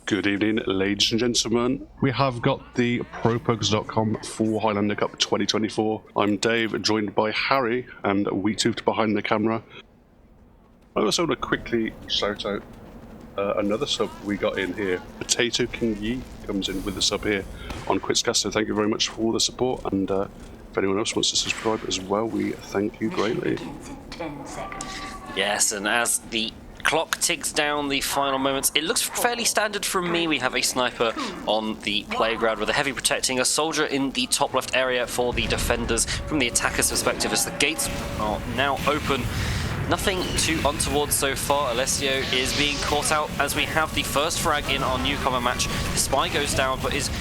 Good evening, ladies and gentlemen. We have got the PROPUGS.com for Highlander Cup 2024. I'm Dave, joined by Harry and Wiethoofd behind the camera. I also want to quickly shout out another sub we got in here. Potato King Yi comes in with the sub here on KritzKast, so thank you very much for all the support. And if anyone else wants to subscribe as well, we thank you greatly. 10 seconds. Yes, and as the clock ticks down the final moments, it looks fairly standard from me. We have a sniper on the playground with a heavy protecting, a soldier in the top left area for the defenders from the attacker's perspective as the gates are now open. Nothing too untoward so far. Alessio is being caught out as we have the first frag in our Newcomer match. The spy goes down, but is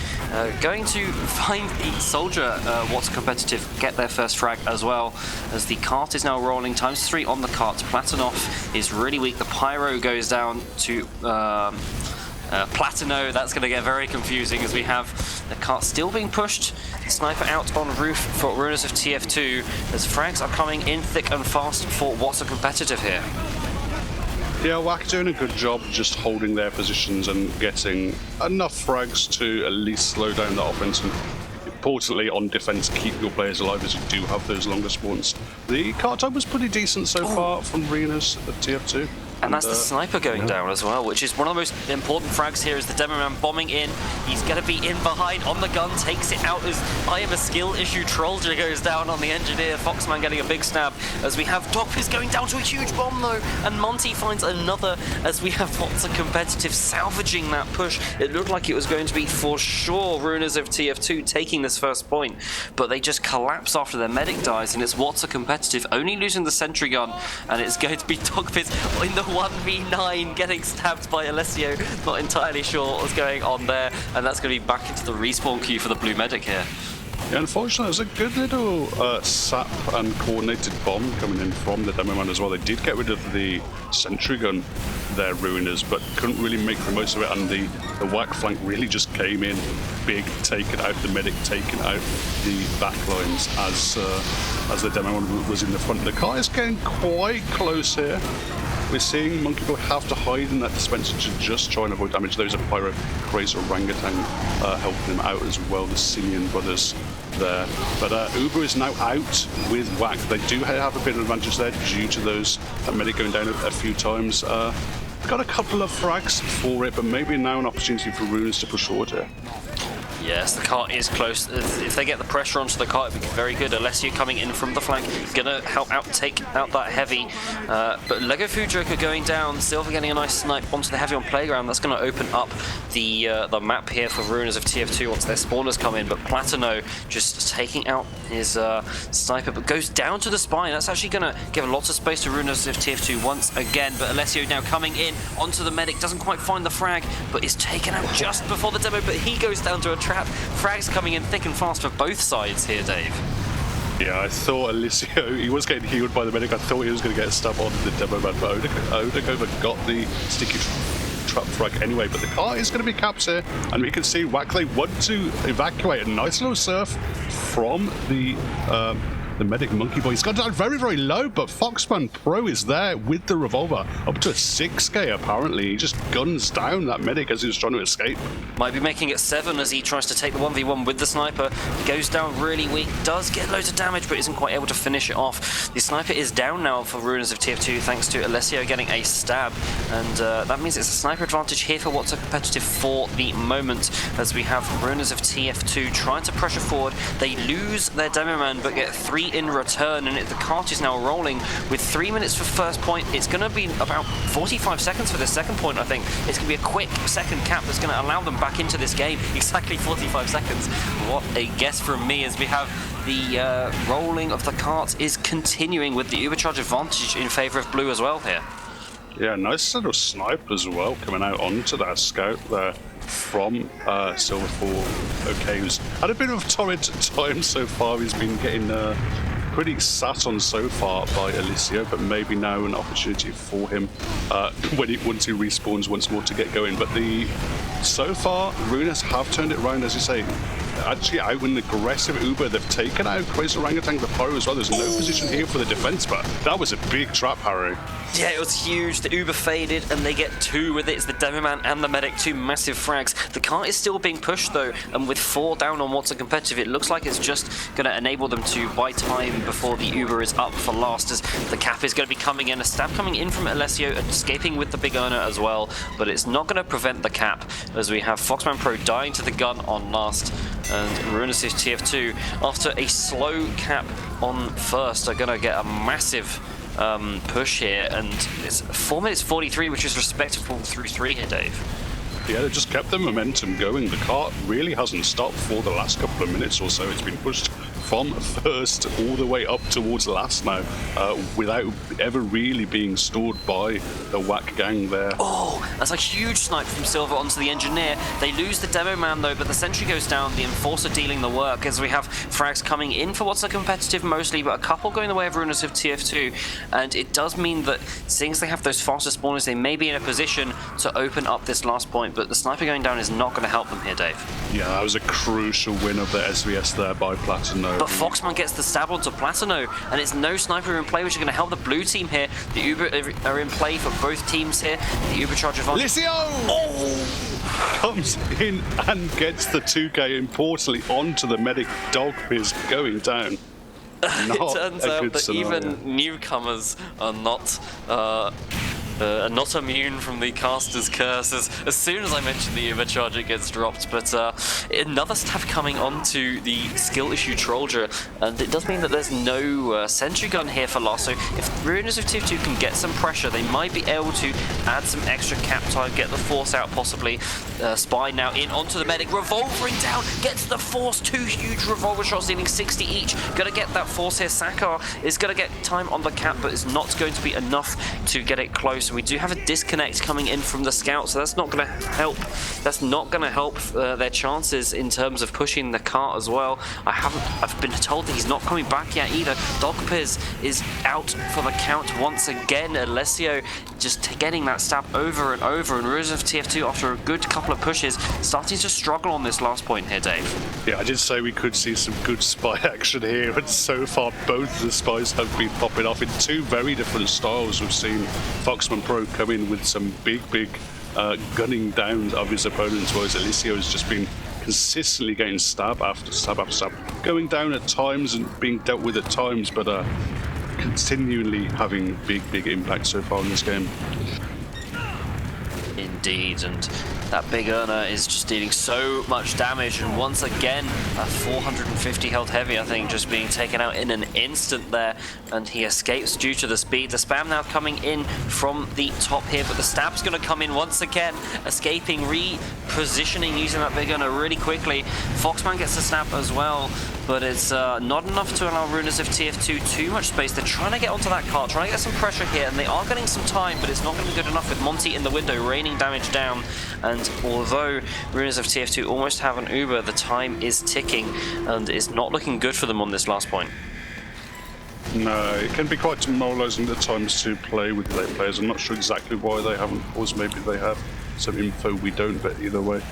going to find the soldier, what's competitive, get their first frag as well, as the cart is now rolling, ×3 on the cart. Platinov is really weak. The pyro goes down to Platino. That's going to get very confusing as we have the cart still being pushed. The sniper out on roof for Runners of TF2 as frags are coming in thick and fast for what's a competitive here. Yeah, WAC doing a good job just holding their positions and getting enough frags to at least slow down the offense and importantly on defense keep your players alive as you do have those longer spawns. The cart time was pretty decent so far from Runners of TF2. And that's the sniper going down as well, which is one of the most important frags here. Is the demo man bombing in. He's going to be in behind on the gun, takes it out as I am a skill issue. Trollger goes down on the engineer. Foxman getting a big stab as we have Doppis going down to a huge bomb though. And Monty finds another as we have what's a competitive salvaging that push. It looked like it was going to be for sure Runners of TF2 taking this first point, but they just collapse after their medic dies, and it's what's a competitive only losing the sentry gun, and it's going to be Doppis in the 1v9 getting stabbed by Alessio. Not entirely sure what's going on there, and that's going to be back into the respawn queue for the blue medic here. Yeah, unfortunately, it was a good little sap and coordinated bomb coming in from the demo man as well. They did get rid of the sentry gun, their Ruiners, but couldn't really make the most of it, and the whack flank really just came in big, taken out the medic, taken out the backlines as the demo man was in the front. The car is getting quite close here. We're seeing Monkey Boy have to hide in that dispenser to just try and avoid damage. Those are Pyro, Craze, Orangutan helping him out as well, the Simian brothers there. But Uber is now out with whack. They do have a bit of advantage there due to those medic going down a few times. Got a couple of frags for it, but maybe now an opportunity for Runes to push forward here. Yes, the cart is close. If they get the pressure onto the cart, it'd be very good. Alessio coming in from the flank, gonna help out, take out that heavy. But Lego Food Joker going down, Silver getting a nice snipe onto the heavy on playground. That's gonna open up the map here for Ruiners of TF2 once their spawners come in. But Platino just taking out his sniper, but goes down to the spine. That's actually gonna give lots of space to Ruiners of TF2 once again. But Alessio now coming in onto the medic, doesn't quite find the frag, but is taken out just before the demo. But he goes down to a trap. Frags coming in thick and fast for both sides here, Dave. Yeah, I thought Alessio, he was getting healed by the medic. I thought he was going to get a stab on the demo man, but Odekova got the sticky trap frag anyway. But the car is going to be capped here, and we can see Wackley want to evacuate. A nice little surf from the medic Monkey Boy. He's got down very, very low, but Foxman Pro is there with the revolver. Up to a 6k apparently. He just guns down that medic as he was trying to escape. Might be making it 7 as he tries to take the 1v1 with the sniper. He goes down really weak, does get loads of damage, but isn't quite able to finish it off. The sniper is down now for Ruiners of TF2 thanks to Alessio getting a stab, and that means it's a sniper advantage here for what's a competitive for the moment, as we have Ruiners of TF2 trying to pressure forward. They lose their demo man but get 3 in return, and the cart is now rolling with 3 minutes for first point. It's going to be about 45 seconds for the second point, I think. It's going to be a quick second cap that's going to allow them back into this game. Exactly 45 seconds. What a guess from me, as we have the rolling of the cart is continuing with the overcharge advantage in favor of blue as well here. Yeah, nice little snipe as well coming out onto that scout there from Silver 4. Okay, who's had a bit of a torrid time so far. He's been getting pretty sat on so far by Alessio, but maybe now an opportunity for him once he respawns once more to get going. But so far, Runas have turned it around, as you say. actually out in aggressive Uber. They've taken out Crazy Orangutan, the Pyro as well. There's no position here for the defense, but that was a big trap, Harry. Yeah, it was huge. The Uber faded, and they get 2 with it. It's the Demo Man and the Medic, 2 massive frags. The cart is still being pushed, though, and with 4 down on what's a competitive, it looks like it's just going to enable them to buy time before the Uber is up for last, as the cap is going to be coming in. A stab coming in from Alessio, escaping with the big earner as well, but it's not going to prevent the cap, as we have Foxman Pro dying to the gun on last, and Ruinous TF2, after a slow cap on first, are going to get a massive push here, and it's 4 minutes 43, which is respectable through 3 here, Dave. Yeah, they just kept the momentum going. The cart really hasn't stopped for the last couple of minutes or so. It's been pushed from first all the way up towards last now, without ever really being stalled by the whack gang there. Oh, that's a huge snipe from Silver onto the Engineer. They lose the Demo Man though, but the Sentry goes down, the Enforcer dealing the work, as we have frags coming in for what's a competitive mostly, but a couple going the way of Ruinous of TF2, and it does mean that since they have those faster spawners, they may be in a position to open up this last point, but the sniper going down is not going to help them here, Dave. Yeah, that was a crucial win of the SVS there by Platino. But Foxman gets the stab onto Platino, and it's no sniper in play, which is going to help the blue team here. The Uber are in play for both teams here. The Uber charge advantage. Licio! Oh! Comes in and gets the 2K importantly onto the Medic. Dog is going down. It turns out that even newcomers are not immune from the caster's curses. As soon as I mention the Uber charge, it gets dropped, but another stab coming onto the skill issue Trollger, and it does mean that there's no sentry gun here for Lasso. If Ruinous of TF2 can get some pressure, they might be able to add some extra cap time, get the Force out possibly. Spy now in onto the Medic, revolvering down, gets the Force, 2 huge revolver shots dealing 60 each. Gonna get that Force here. Sakar is gonna get time on the cap, but it's not going to be enough to get it close. We do have a disconnect coming in from the scout, so that's not going to help. That's not going to help their chances in terms of pushing the cart as well. I've been told that he's not coming back yet either. Dogpiz is out for the count once again. Alessio just getting that stab over and over, and Ruinous of TF2 after a good couple of pushes starting to struggle on this last point here, Dave. Yeah, I did say we could see some good spy action here, but so far both the spies have been popping off in 2 very different styles. We've seen Foxman Pro come in with some big gunning down of his opponents, whereas Alessio has just been consistently getting stab after stab after stab, going down at times and being dealt with at times, but continually having big impact so far in this game. Indeed, and that big earner is just dealing so much damage, and once again a 450 health heavy, I think, just being taken out in an instant there, and he escapes due to the speed. The spam now coming in from the top here, but the stab's going to come in once again, escaping, repositioning, using that big earner really quickly. Foxman gets the snap as well, but it's not enough to allow Ruinous of TF2 too much space. They're trying to get onto that cart, trying to get some pressure here, and they are getting some time, but it's not going to be good enough with Monty in the window, raining damage down. And although Ruinous of TF2 almost have an Uber, the time is ticking, and it's not looking good for them on this last point. No, it can be quite demoralising at times to play with late players. I'm not sure exactly why they haven't, or maybe they have some info we don't, but either way.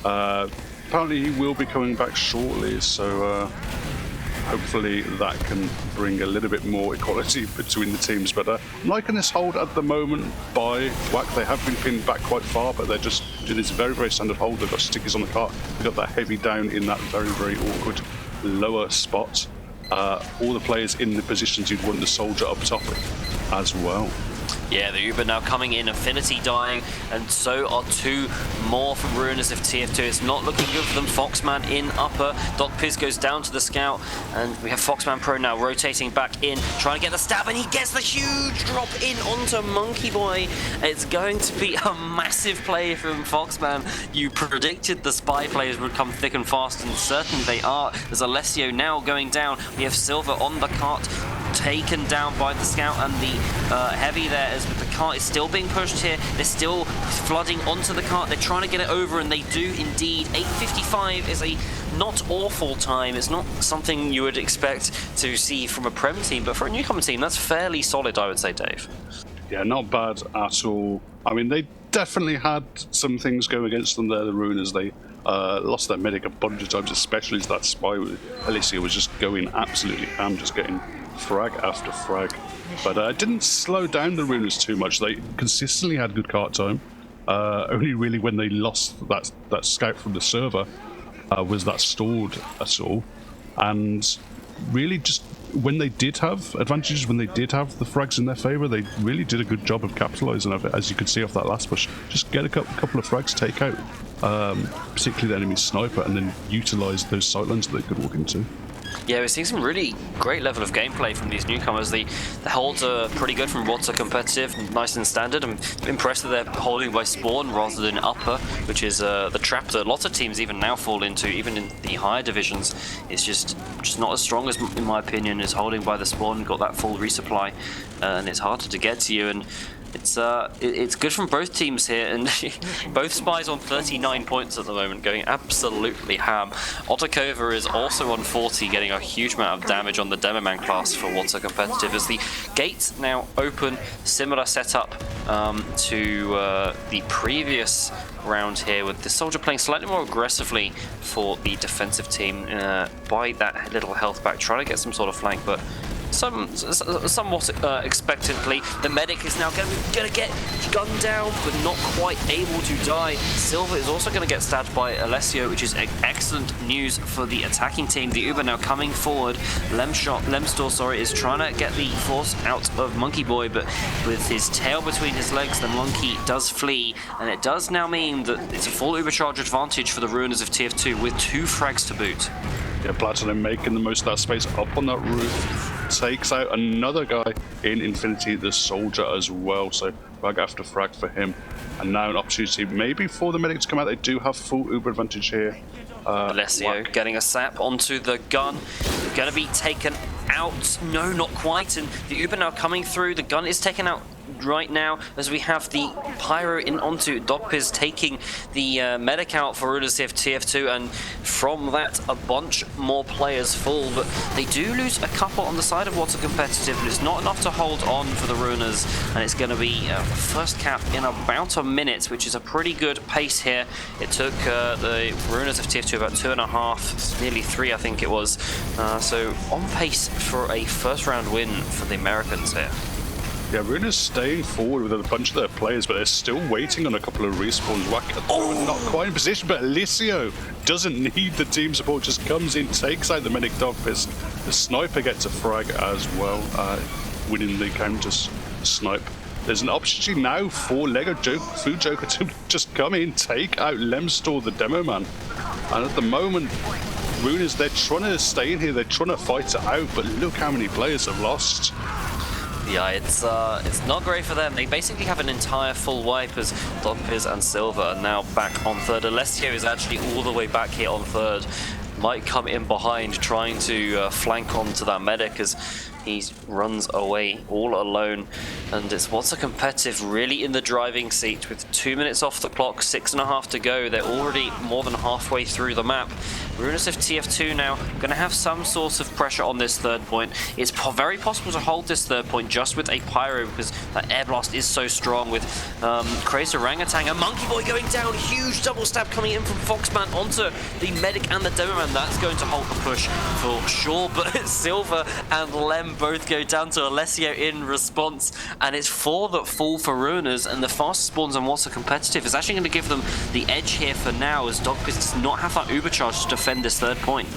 Apparently he will be coming back shortly, so hopefully that can bring a little bit more equality between the teams. But I'm liking this hold at the moment by Whack. They have been pinned back quite far, but they're just doing this very standard hold. They've got stickies on the cart. They've got that heavy down in that very awkward lower spot. All the players in the positions you'd want the soldier up top as well. Yeah, the Uber now coming in, Affinity dying, and so are 2 more from Ruinous of TF2. It's not looking good for them. Foxman in upper, Dogpiz goes down to the scout, and we have Foxman Pro now rotating back in, trying to get the stab, and he gets the huge drop in onto Monkey Boy. It's going to be a massive play from Foxman. You predicted the spy players would come thick and fast, and certainly they are. There's Alessio now going down. We have Silver on the cart, taken down by the scout and the heavy there, as the cart is still being pushed here. They're still flooding onto the cart. They're trying to get it over, and they do indeed. 8:55 is a not awful time. It's not something you would expect to see from a Prem team, but for a newcomer team, that's fairly solid, I would say, Dave. Yeah, not bad at all. I mean, they definitely had some things going against them there, the Ruiners. They lost their medic a bunch of times, especially as that spy. Alicia was just going absolutely ham, just getting frag after frag. But it didn't slow down the Ruiners too much. They consistently had good cart time. Only really when they lost that scout from the server was that stalled at all. And really just when they did have advantages, when they did have the frags in their favour, they really did a good job of capitalising on it, as you could see off that last push. Just get a couple of frags, take out particularly the enemy sniper, and then utilise those sightlines that they could walk into. Yeah, we're seeing some really great level of gameplay from these newcomers. The holds are pretty good from what's a competitive, nice and standard. I'm impressed that they're holding by spawn rather than upper, which is the trap that lots of teams even now fall into, even in the higher divisions. It's just not as strong as, in my opinion, as holding by the spawn, got that full resupply, and it's harder to get to you. And it's good from both teams here, and both spies on 39 points at the moment, going absolutely ham. Otakova is also on 40, getting a huge amount of damage on the Demoman class for what's a competitive, as the gates now open. Similar setup to the previous round here, with the soldier playing slightly more aggressively for the defensive team by that little health back, trying to get some sort of flank, but somewhat expectantly. The medic is now going to get gunned down, but not quite able to die. Silva is also going to get stabbed by Alessio, which is excellent news for the attacking team. The Uber now coming forward. Lemstor, is trying to get the force out of Monkey Boy, but with his tail between his legs, the monkey does flee, and it does now mean that it's a full Uber charge advantage for the Ruiners of TF2 with 2 frags to boot. Yeah, Platinum making the most of that space up on that roof. Takes out another guy in Infinity, the soldier as well. So frag after frag for him. And now an opportunity maybe for the medic to come out. They do have full Uber advantage here. Alessio getting a sap onto the gun. Going to be taken out. No, not quite. And the Uber now coming through. The gun is taken out right now as we have the Pyro in onto Dogpiz, taking the medic out for Ruiners of TF2, and from that a bunch more players fall, but they do lose a couple on the side of what's a competitive, but it's not enough to hold on for the Ruiners, and it's going to be first cap in about a minute, which is a pretty good pace here. It took the Ruiners of TF2 about 2.5, nearly 3 I think it was, so on pace for a first round win for the Americans here. Yeah, Ruiners staying forward with a bunch of their players, but they're still waiting on a couple of respawns. Not quite in position, but Alessio doesn't need the team support, just comes in, takes out the medic Dogpiz. The sniper gets a frag as well, winning the counter snipe. There's an opportunity now for Lego Food Joker to just come in, take out Lemstor, the demo man. And at the moment, Ruiners, they're trying to stay in here, they're trying to fight it out, but look how many players have lost. Yeah, it's not great for them. They basically have an entire full wipe as Dogpiz and Silva are now back on third. Alessio is actually all the way back here on third. Might come in behind, trying to flank onto that medic as he runs away all alone. And it's what's a competitive really in the driving seat with 2 minutes off the clock, 6.5 to go. They're already more than halfway through the map. Ruiners of TF2 now going to have some sort of pressure on this third point. It's very possible to hold this third point just with a Pyro, because that air blast is so strong with Crazy Orangutan. A Monkey Boy going down, huge double stab coming in from Foxman onto the medic and the Demoman. That's going to hold the push for sure, but Silva and Lem both go down to Alessio in response, and it's 4 that fall for Ruiners, and the fast spawns on what's a competitive is actually going to give them the edge here for now, as Dogpiz does not have that Uber charge to defend this third point.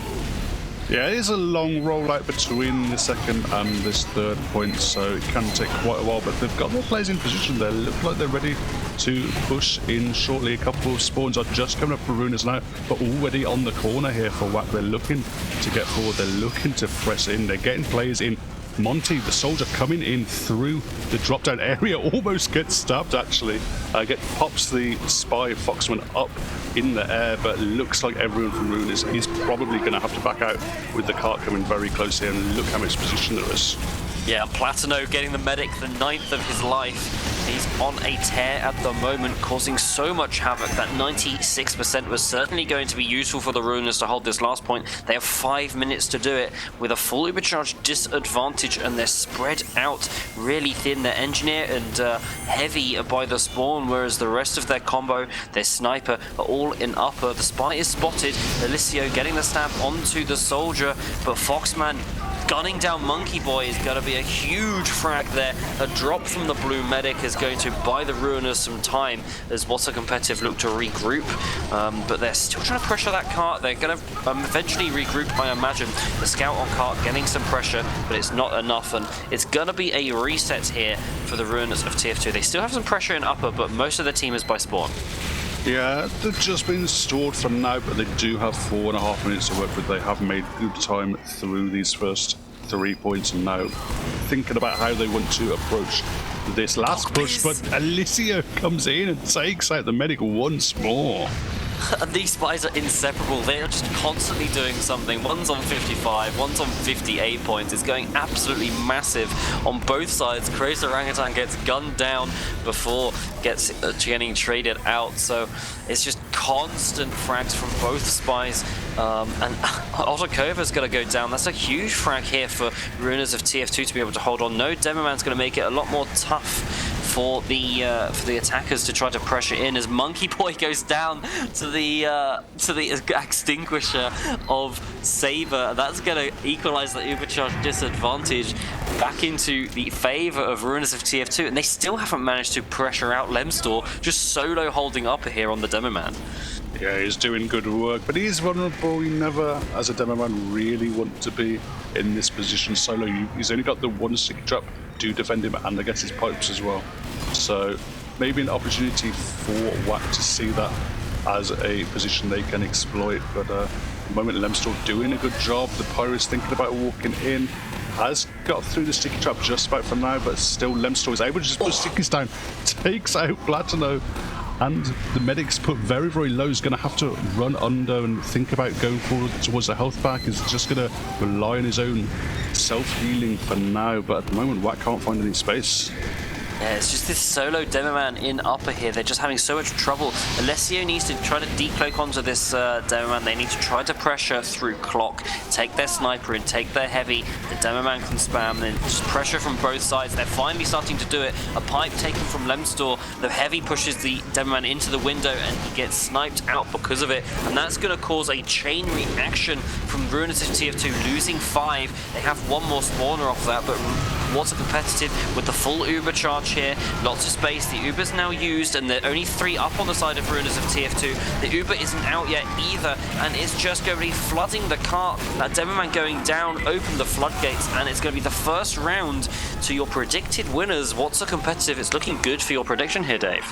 Yeah, it is a long rollout between the second and this third point, so it can take quite a while, but they've got their players in position. They look like they're ready to push in shortly. A couple of spawns are just coming up for Ruiners now, but already on the corner here for WAC. They're looking to get forward, they're looking to press in, they're getting players in. Monty, the soldier, coming in through the drop-down area, almost gets stabbed actually. Pops the spy Foxman up in the air, but looks like everyone from Ruiners is probably going to have to back out with the cart coming very close here, and look how much position there is. Yeah, Platino getting the medic, the 9th of his life. He's on a tear at the moment, causing so much havoc. That 96% was certainly going to be useful for the Ruiners to hold this last point. They have 5 minutes to do it with a full Ubercharge disadvantage, and they're spread out really thin. They're Engineer and Heavy by the spawn, whereas the rest of their combo, their Sniper, are all in upper. The Spy is spotted. Alicio getting the stab onto the Soldier, but Foxman gunning down Monkey Boy is going to be a huge frag there. A drop from the blue medic is going to buy the Ruiners some time as What's a Competitive look to regroup, but they're still trying to pressure that cart. They're going to eventually regroup, I imagine. The scout on cart getting some pressure, but it's not enough, and it's going to be a reset here for the Ruiners of TF2. They still have some pressure in upper, but most of the team is by spawn. Yeah, they've just been stalled for now, but they do have 4.5 minutes to work with. They have made good time through these first 3 points, and now thinking about how they want to approach this last push. But Alicio comes in and takes out the medic once more. These Spies are inseparable. They are just constantly doing something. One's on 55, one's on 58 points. It's going absolutely massive on both sides. Crazed Orangutan gets gunned down before getting traded out. So it's just constant frags from both Spies. And Otakova's going to go down. That's a huge frag here for Ruiners of TF2 to be able to hold on. No, Demoman's going to make it a lot more tough for the attackers to try to pressure in as Monkey Boy goes down to the extinguisher of Saber. That's going to equalize the Ubercharge disadvantage back into the favor of Ruiners of TF2, and they still haven't managed to pressure out Lemstor, just solo holding up here on the Demoman. Yeah, he's doing good work, but he's vulnerable. You never, as a Demoman, really want to be in this position solo. He's only got the one sticky trap to defend him, and I guess his pipes as well. So maybe an opportunity for WAC to see that as a position they can exploit. But at the moment, Lemstor doing a good job. The Pyro's thinking about walking in. Has got through the sticky trap just about for now, but still Lemstor is able to just put stickies down. Takes out Platino. And the medic's put very, very low. He's going to have to run under and think about going forward towards the health pack. He's just going to rely on his own self-healing for now. But at the moment, WAC can't find any space. Yeah, it's just this solo Demoman in upper here. They're just having so much trouble. Alessio needs to try to decloak onto this Demoman. They need to try to pressure through clock, take their sniper in, take their heavy. The Demoman can spam, then just pressure from both sides. They're finally starting to do it. A pipe taken from Lemstor. The heavy pushes the Demoman into the window, and he gets sniped out because of it. And that's going to cause a chain reaction from Ruiners of TF2, losing 5. They have one more spawner off that, but What's a Competitive with the full Uber charge here. Lots of space. The Uber's now used, and there are only 3 up on the side of Ruiners of TF2. The Uber isn't out yet either, and it's just going to be flooding the cart. That Demoman going down, open the floodgates, and it's going to be the first round to your predicted winners. What's a Competitive? It's looking good for your prediction here, Dave.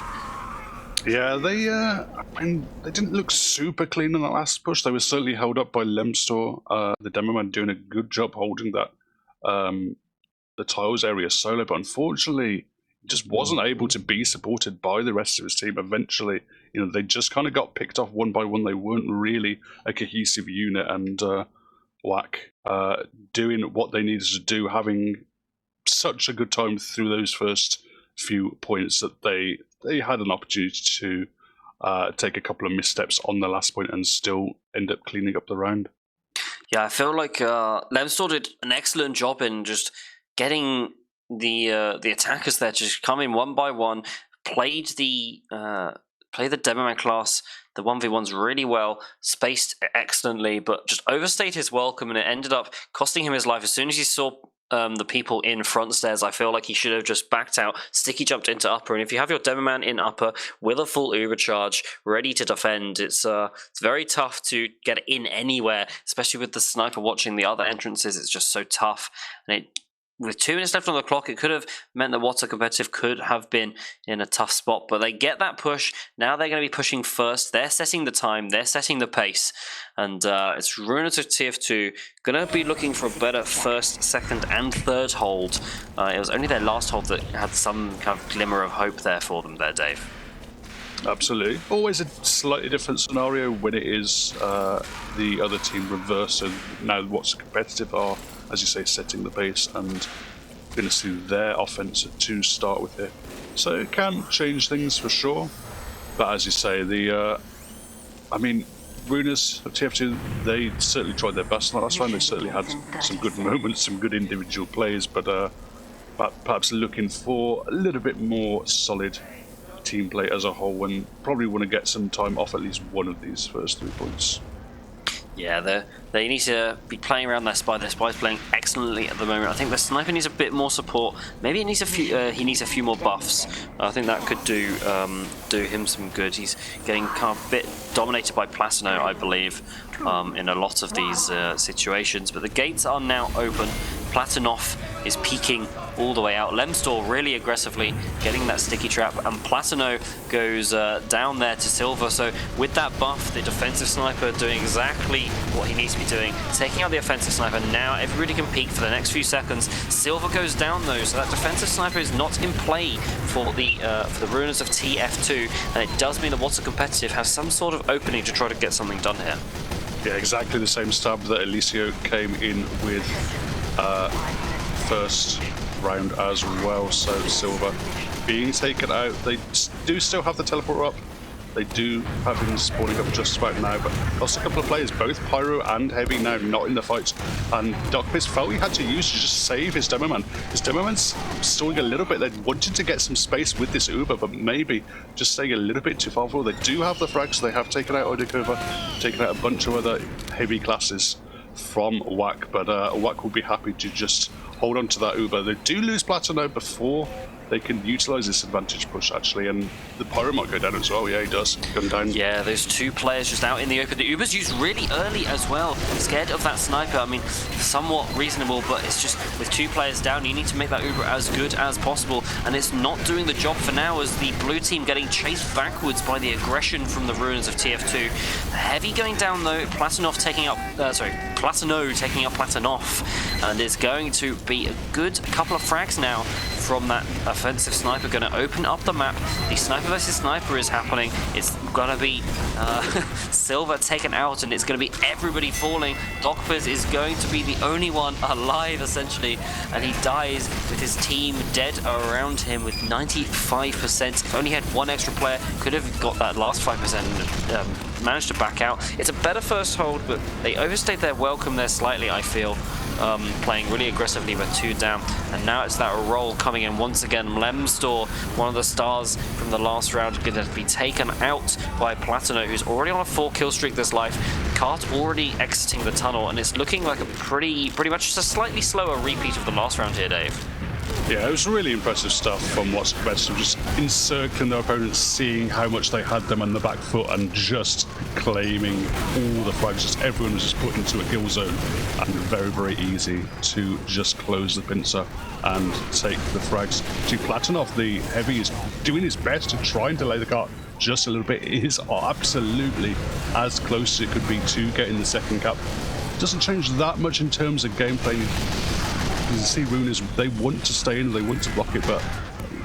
Yeah, they didn't look super clean in the last push. They were certainly held up by Lemstor. The Demoman doing a good job holding that the tiles area solo, but unfortunately just wasn't able to be supported by the rest of his team. Eventually, they just kind of got picked off one by one. They weren't really a cohesive unit, and WAC doing what they needed to do, having such a good time through those first few points that they had an opportunity to take a couple of missteps on the last point and still end up cleaning up the round. Yeah, I feel like Lemstor did an excellent job in just getting the attackers there to just come in one by one, played the Demoman class, the 1v1s really well, spaced excellently, but just overstayed his welcome, and it ended up costing him his life. As soon as he saw the people in front stairs, I feel like he should have just backed out, sticky jumped into upper. And if you have your Demoman in upper with a full Uber charge ready to defend, it's very tough to get in anywhere, especially with the sniper watching the other entrances. It's just so tough, and with 2 minutes left on the clock, it could have meant that What's a Competitive could have been in a tough spot, but they get that push. Now they're going to be pushing first. They're setting the time. They're setting the pace. And it's Ruiners of TF2 going to be looking for a better first, second, and third hold. It was only their last hold that had some kind of glimmer of hope there for them there, Dave. Absolutely. Always a slightly different scenario when it is the other team reverse. So now What's a Competitive are, as you say, setting the pace, and going to see their offense to start with here. So it can change things for sure. But as you say, I mean, Ruiners of TF2, they certainly tried their best last time. They certainly had some good moments, some good individual plays, but perhaps looking for a little bit more solid team play as a whole, and probably want to get some time off at least one of these first 3 points. Yeah, they need to be playing around their spy. Their spy's playing excellently at the moment. I think the sniper needs a bit more support. Maybe it needs a few. He needs a few more buffs. I think that could do him some good. He's getting kind of a bit dominated by Platino, I believe, in a lot of these situations. But the gates are now open. Platinov is peeking all the way out. Lemstor really aggressively getting that sticky trap, and Platino goes down there to Silver. So with that buff, the defensive sniper doing exactly what he needs to be doing, taking out the offensive sniper. Now everybody can peek for the next few seconds. Silver goes down though, so that defensive sniper is not in play for the Ruiners of TF2, and it does mean that What's a Competitive has some sort of opening to try to get something done here. Yeah, exactly the same stab that Eliseo came in with first round as well. So Silver being taken out. They do still have the teleporter up. They do have him spawning up just about now, but lost a couple of players, both Pyro and Heavy now not in the fight. And Dogpiss felt he had to use to just save his demo man. His demo man's stalling a little bit. They wanted to get some space with this Uber, but maybe just staying a little bit too far forward. They do have the frags, so they have taken out Odekova, taken out a bunch of other heavy classes from WAC, but WAC will be happy to just hold on to that Uber. They do lose Platino before they can utilize this advantage push, actually, and the Pyro might go down as well. Yeah, he does come down. Yeah, those two players just out in the open. The Uber's used really early as well. Scared of that sniper. I mean, somewhat reasonable, but it's just with two players down, you need to make that Uber as good as possible, and it's not doing the job for now as the blue team getting chased backwards by the aggression from the Ruins of TF2. Heavy going down though. Platinov taking up, Platino taking up Platinov, and it's going to be a good couple of frags now from that offensive sniper. Going to open up the map. The sniper versus sniper is happening. It's going to be Silver taken out, and it's going to be everybody falling. Dogpiz is going to be the only one alive, essentially, and he dies with his team dead around him with 95%. If only had one extra player, could have got that last 5%, managed to back out. It's a better first hold, but they overstayed their welcome there slightly, I feel. Playing really aggressively with two down, and now it's that roll coming in once again. Lemstor, one of the stars from the last round, going to be taken out by Platino, who's already on a 4-kill streak this life. Cart already exiting the tunnel, and it's looking like a pretty much just a slightly slower repeat of the last round here, Dave. Yeah, it was really impressive stuff from What's Competitive, just encircling their opponents, seeing how much they had them on the back foot, and just claiming all the frags. Just everyone was just put into a kill zone, and very, very easy to just close the pincer and take the frags. To Platinov, the Heavy is doing his best to try and delay the cart just a little bit. It is absolutely as close as it could be to getting the second cap. Doesn't change that much in terms of gameplay. You see Ruiners, they want to stay in, they want to block it, but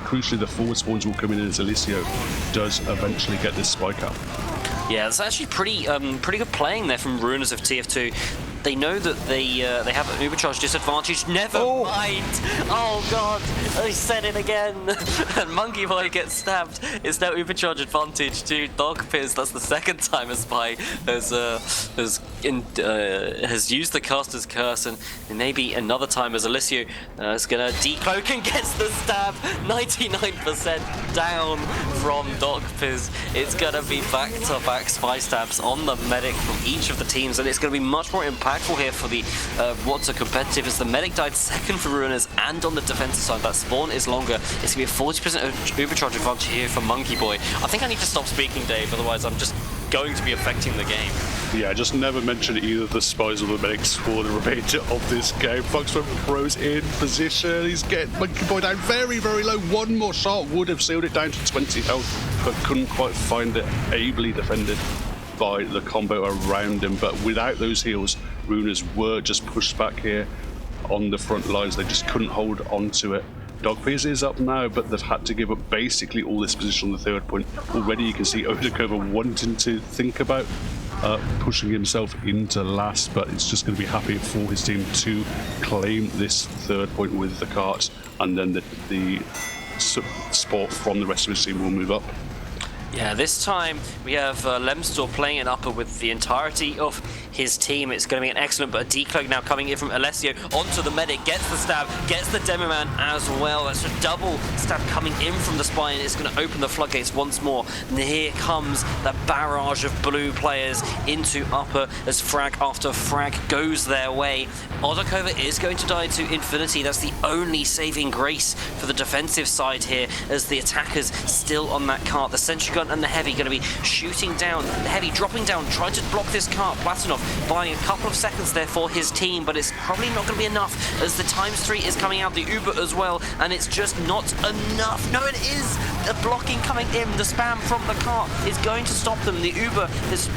crucially the forward spawns will come in as Eliseo does eventually get this spike up. Yeah, it's actually pretty good playing there from Ruiners of TF2. They know that they have an overcharge disadvantage. Never mind. Oh god, I said it again. And Monkey Boy gets stabbed. It's now overcharge advantage to Dogpiz. That's the second time a spy has used the caster's curse, and maybe another time as Eliseo is gonna decloak and gets the stab. 99% down from Dogpiz. It's gonna be back-to-back spy stabs on the medic from each of the teams, and it's gonna be much more impactful here for the What's a Competitive, as the medic died second for Ruiners, and on the defensive side that spawn is longer. It's going to be a 40% overcharge advantage here for Monkey Boy. I think I need to stop speaking, Dave, otherwise I'm just going to be affecting the game. Yeah, just never mention either the spies or the medics for the remainder of this game. Foxman Pro's in position. He's getting Monkey Boy down very, very low. One more shot would have sealed it down to 20 health, but couldn't quite find it. Ably defended by the combo around him, but without those heals, Ruiners were just pushed back here on the front lines. They just couldn't hold on to it. Dogpiz is up now, but they've had to give up basically all this position on the third point. Already you can see Odekova wanting to think about pushing himself into last, but it's just going to be happy for his team to claim this third point with the cart, and then the support from the rest of his team will move up. Yeah, this time we have Lemstor playing an upper with the entirety of his team. It's going to be an excellent, but a decloak now coming in from Alessio onto the medic, gets the stab, gets the demo man as well. That's a double stab coming in from the spine. It's going to open the floodgates once more. And here comes the barrage of blue players into upper as frag after frag goes their way. Odakova is going to die to infinity. That's the only saving grace for the defensive side here, as the attackers still on that cart. The sentry gun and the heavy going to be shooting down. The heavy dropping down, trying to block this cart. Platinov buying a couple of seconds there for his team, but it's probably not going to be enough as the ×3 is coming out, the Uber as well, and it's just not enough. No, it is! The blocking coming in, the spam from the cart is going to stop them. The Uber has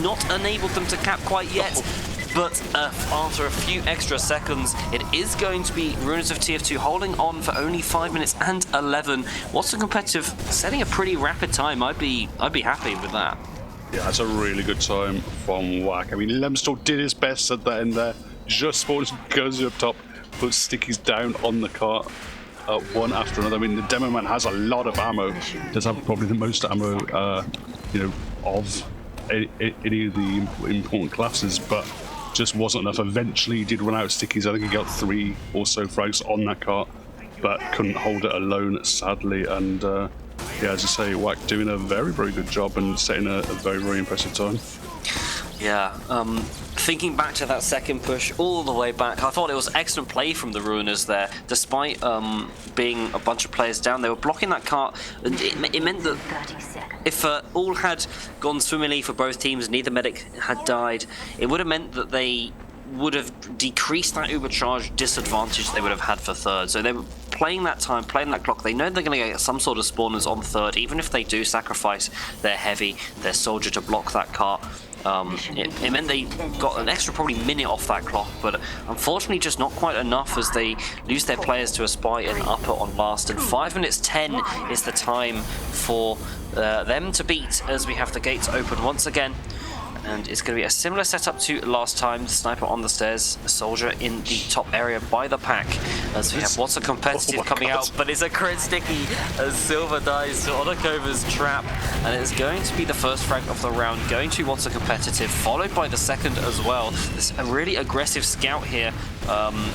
not enabled them to cap quite yet. But after a few extra seconds, it is going to be Ruiners of TF2 holding on for only 5 minutes and 11. What's the competitive? Setting a pretty rapid time. I'd be happy with that. Yeah, that's a really good time from Whack. I mean, Lemstor did his best at that end there. Just spawns, goes up top, puts stickies down on the cart. One after another. I mean, the demo man has a lot of ammo. Does have probably the most ammo, of any of the important classes, but just wasn't enough. Eventually, he did run out of stickies. I think he got 3 or so frags on that cart, but couldn't hold it alone, sadly. And yeah, as you say, Whack doing a very, very good job and setting a very, very impressive time. Yeah, thinking back to that second push all the way back, I thought it was excellent play from the Ruiners there. Despite being a bunch of players down, they were blocking that cart, and it meant that if all had gone swimmingly for both teams, neither medic had died, it would have meant that they would have decreased that Uber charge disadvantage they would have had for third. So they were playing that time, playing that clock. They know they're going to get some sort of spawners on third, even if they do sacrifice their heavy, their soldier to block that cart. It meant they got an extra probably minute off that clock, but unfortunately just not quite enough as they lose their players to a spy and upper on last. And 5 minutes 10 is the time for them to beat as we have the gates open once again. And it's going to be a similar setup to last time. The sniper on the stairs, a soldier in the top area by the pack. As we have lots of competitive coming out, but it's a crit sticky as Silver dies to Odakova's trap. And it's going to be the first frag of the round, going to What's a Competitive, followed by the second as well. There's a really aggressive scout here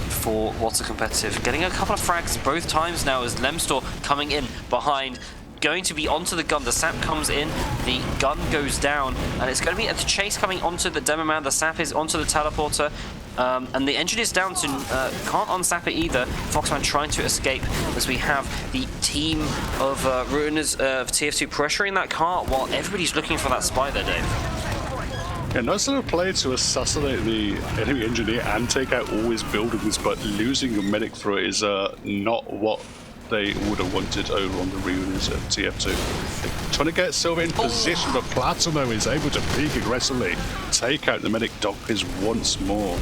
for What's a Competitive. Getting a couple of frags both times now as Lemstor coming in behind. Going to be onto the gun. The sap comes in, the gun goes down, and it's going to be a chase coming onto the demo man. The sap is onto the teleporter, and the engine is down to can't unsap it either. Foxman trying to escape as we have the team of Ruiners of TF2 pressuring that cart while everybody's looking for that spy there, Dave. Yeah, nice little play to assassinate the enemy engineer and take out all his buildings, but losing your medic for it is not what they would have wanted over on the Ruiners at TF2. Trying to get Silver in position, but Platino is able to peek aggressively, take out the medic Dogpiz once more.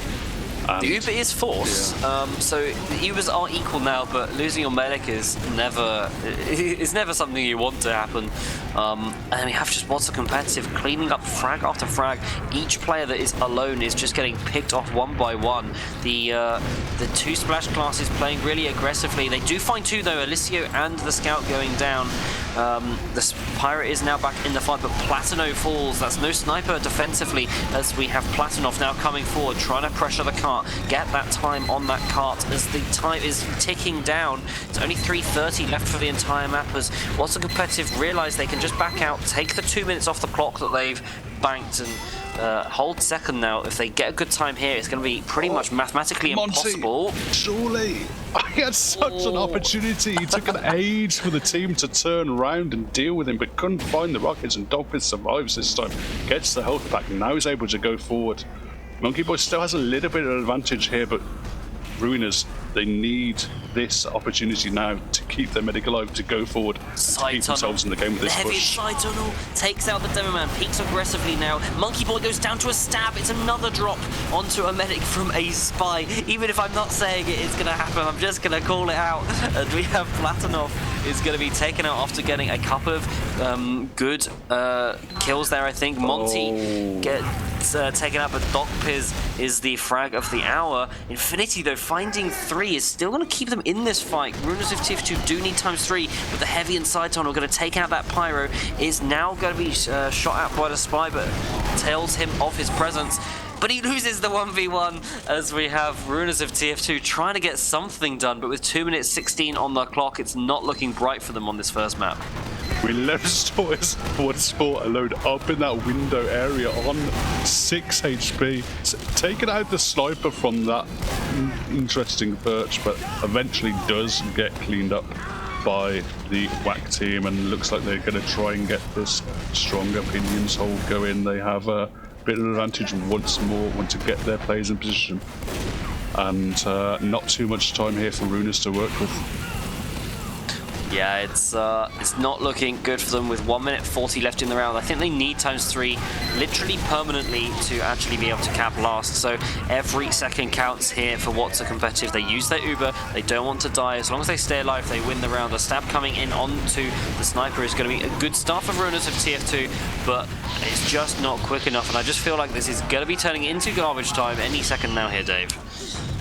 The Uber is force, so the Ubers are equal now, but losing your medic is never something you want to happen. And we have just What's a Competitive cleaning up frag after frag. Each player that is alone is just getting picked off one by one. The 2 splash classes playing really aggressively. They do find 2 though, Alessio and the scout going down. The pirate is now back in the fight, but Platino falls. That's no sniper defensively as we have Platinov now coming forward, trying to pressure the cart, get that time on that cart as the time is ticking down. It's only 3:30 left for the entire map as What's a Competitive realize they can just back out, take the 2 minutes off the clock that they've banked, and hold second now. If they get a good time here, it's going to be pretty much mathematically impossible. Surely, he had such an opportunity. It took an age for the team to turn around and deal with him, but couldn't find the rockets, and Dogpiz survives this time. Gets the health back, and now he's able to go forward. Monkey Boy still has a little bit of advantage here, but Ruiners, they need this opportunity now to keep their medic alive, to go forward, and to keep themselves in the game with this push. Heavy side tunnel takes out the demo man, peeks aggressively now. Monkey Boy goes down to a stab. It's another drop onto a medic from a spy. Even if I'm not saying it's going to happen, I'm just going to call it out. And we have Platinov is going to be taken out after getting a couple of good kills there, I think. Monty gets taken out, but Dogpiz is the frag of the hour. Infinity, though, finding 3 3 is still going to keep them in this fight. Runners of TF2 do need ×3, but the heavy and side tunnel going to take out that pyro. Is now going to be shot at by the spy, but tells him of his presence. But he loses the 1v1 as we have Runners of TF2 trying to get something done, but with 2 minutes 16 on the clock, it's not looking bright for them on this first map. We left Sport alone up in that window area on 6 HP. Taking out the sniper from that interesting perch, but eventually does get cleaned up by the WAC team, and looks like they're going to try and get this strong opinions hold going. They have a bit of an advantage once more, want to get their players in position, and not too much time here for Runners to work with. Yeah, it's not looking good for them with 1 minute 40 left in the round. I think they need ×3 literally permanently to actually be able to cap last. So every second counts here for what's a competitive. They use their Uber, they don't want to die. As long as they stay alive, they win the round. The stab coming in onto the sniper is going to be a good start for Runners of TF2, but it's just not quick enough. And I just feel like this is going to be turning into garbage time any second now here, Dave.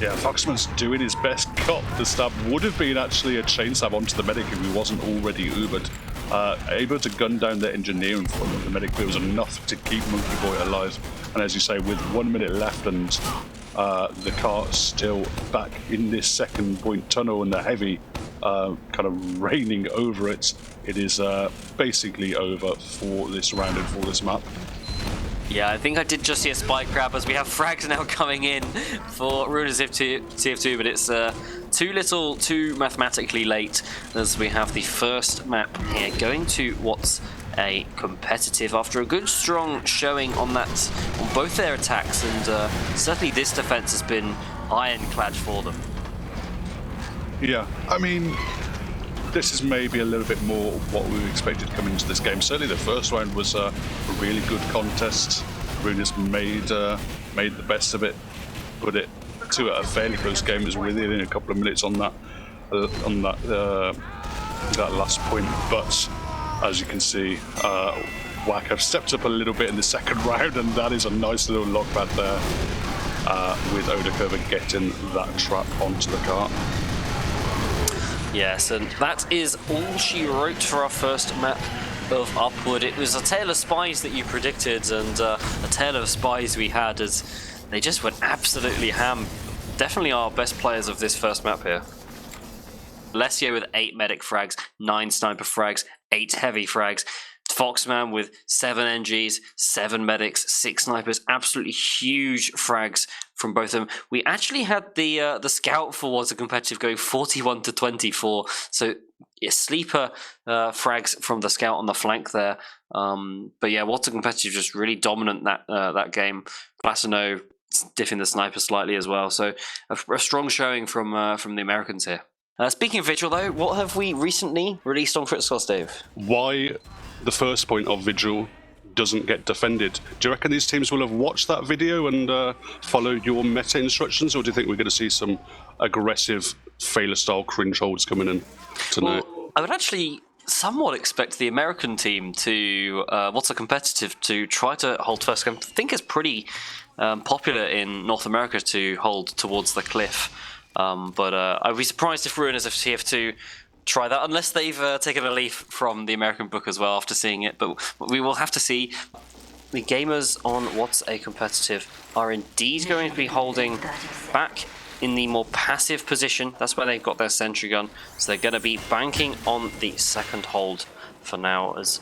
Yeah, Foxman's doing his best. Got the stab. Would have been actually a chain stab onto the medic if he wasn't already Ubered. Able to gun down the engineer in front of the medic, but it was enough to keep Monkey Boy alive. And as you say, with 1 minute left and the car still back in this second point tunnel and the heavy kind of raining over it, it is basically over for this round and for this map. Yeah, I think I did just see a spike grab as we have frags now coming in for Runners of TF2, but it's too little, too mathematically late as we have the first map here going to what's a competitive after a good strong showing on both their attacks, and certainly this defense has been ironclad for them. Yeah, I mean, this is maybe a little bit more what we expected coming into this game. Certainly the first round was a really good contest. Runners made the best of it, put it to a fairly close game. It was within a couple of minutes on that last point. But as you can see, WAC have stepped up a little bit in the second round, and that is a nice little lockback there with Odakurva getting that trap onto the cart. Yes, and that is all she wrote for our first map of Upward. It was a tale of spies that you predicted, and a tale of spies we had, as they just went absolutely ham. Definitely our best players of this first map here. Alessio with 8 medic frags, 9 sniper frags, 8 heavy frags. Foxman with 7 NGs, 7 medics, 6 snipers. Absolutely huge frags from both of them. We actually had the scout for what's a competitive going 41 to 24. So yeah, sleeper frags from the scout on the flank there. But yeah, what's a competitive just really dominant that game. Platino diffing the sniper slightly as well. So a strong showing from the Americans here. Speaking of Vigil though, what have we recently released on KritzKast, Dave? Why the first point of Vigil doesn't get defended? Do you reckon these teams will have watched that video and followed your meta instructions, or do you think we're going to see some aggressive failure style cringe holds coming in tonight? Well, I would actually somewhat expect the American team to what's a competitive to try to hold first. I think it's pretty popular in North America to hold towards the cliff, but I'd be surprised if Runners of TF2 try that, unless they've taken a leaf from the American book as well after seeing it. But we will have to see. The gamers on what's a competitive are indeed going to be holding back in the more passive position. That's where they've got their sentry gun, so they're going to be banking on the second hold for now, as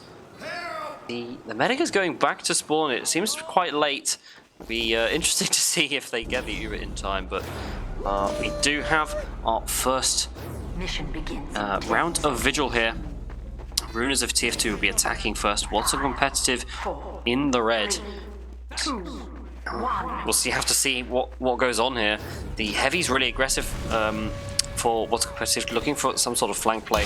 the medic is going back to spawn. It seems quite late. It'll be interesting to see if they get the Uber in time, but we do have our first round of Vigil here. Runners of TF2 will be attacking first. What's a competitive in the red? We'll have to see what goes on here. The heavy's really aggressive for what's competitive, looking for some sort of flank play.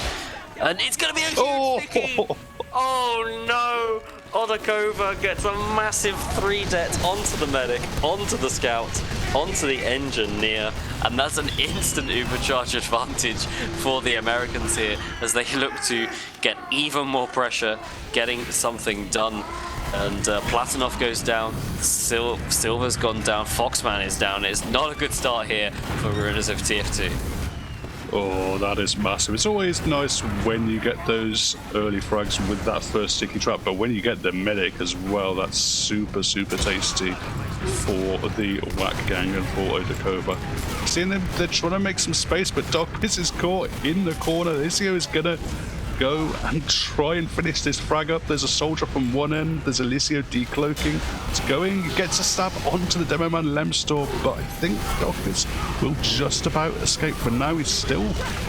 And it's going to be a huge sticky! Oh no! Odakova gets a massive 3-det onto the medic, onto the scout, onto the engineer, and that's an instant supercharge advantage for the Americans here as they look to get even more pressure, getting something done. And Platinov goes down, Silver's gone down, Foxman is down. It's not a good start here for Ruiners of TF2. Oh, that is massive. It's always nice when you get those early frags with that first sticky trap, but when you get the medic as well, that's super, super tasty for the Whack gang and for Odakova. Seeing them, they're trying to make some space, but Dogpiss is caught in the corner. Alicio is gonna go and try and finish this frag up. There's a soldier from one end, there's Alicio decloaking. It's going, gets a stab onto the demo man Lemstor, but I think Dogpiss will just about escape. For now, he's still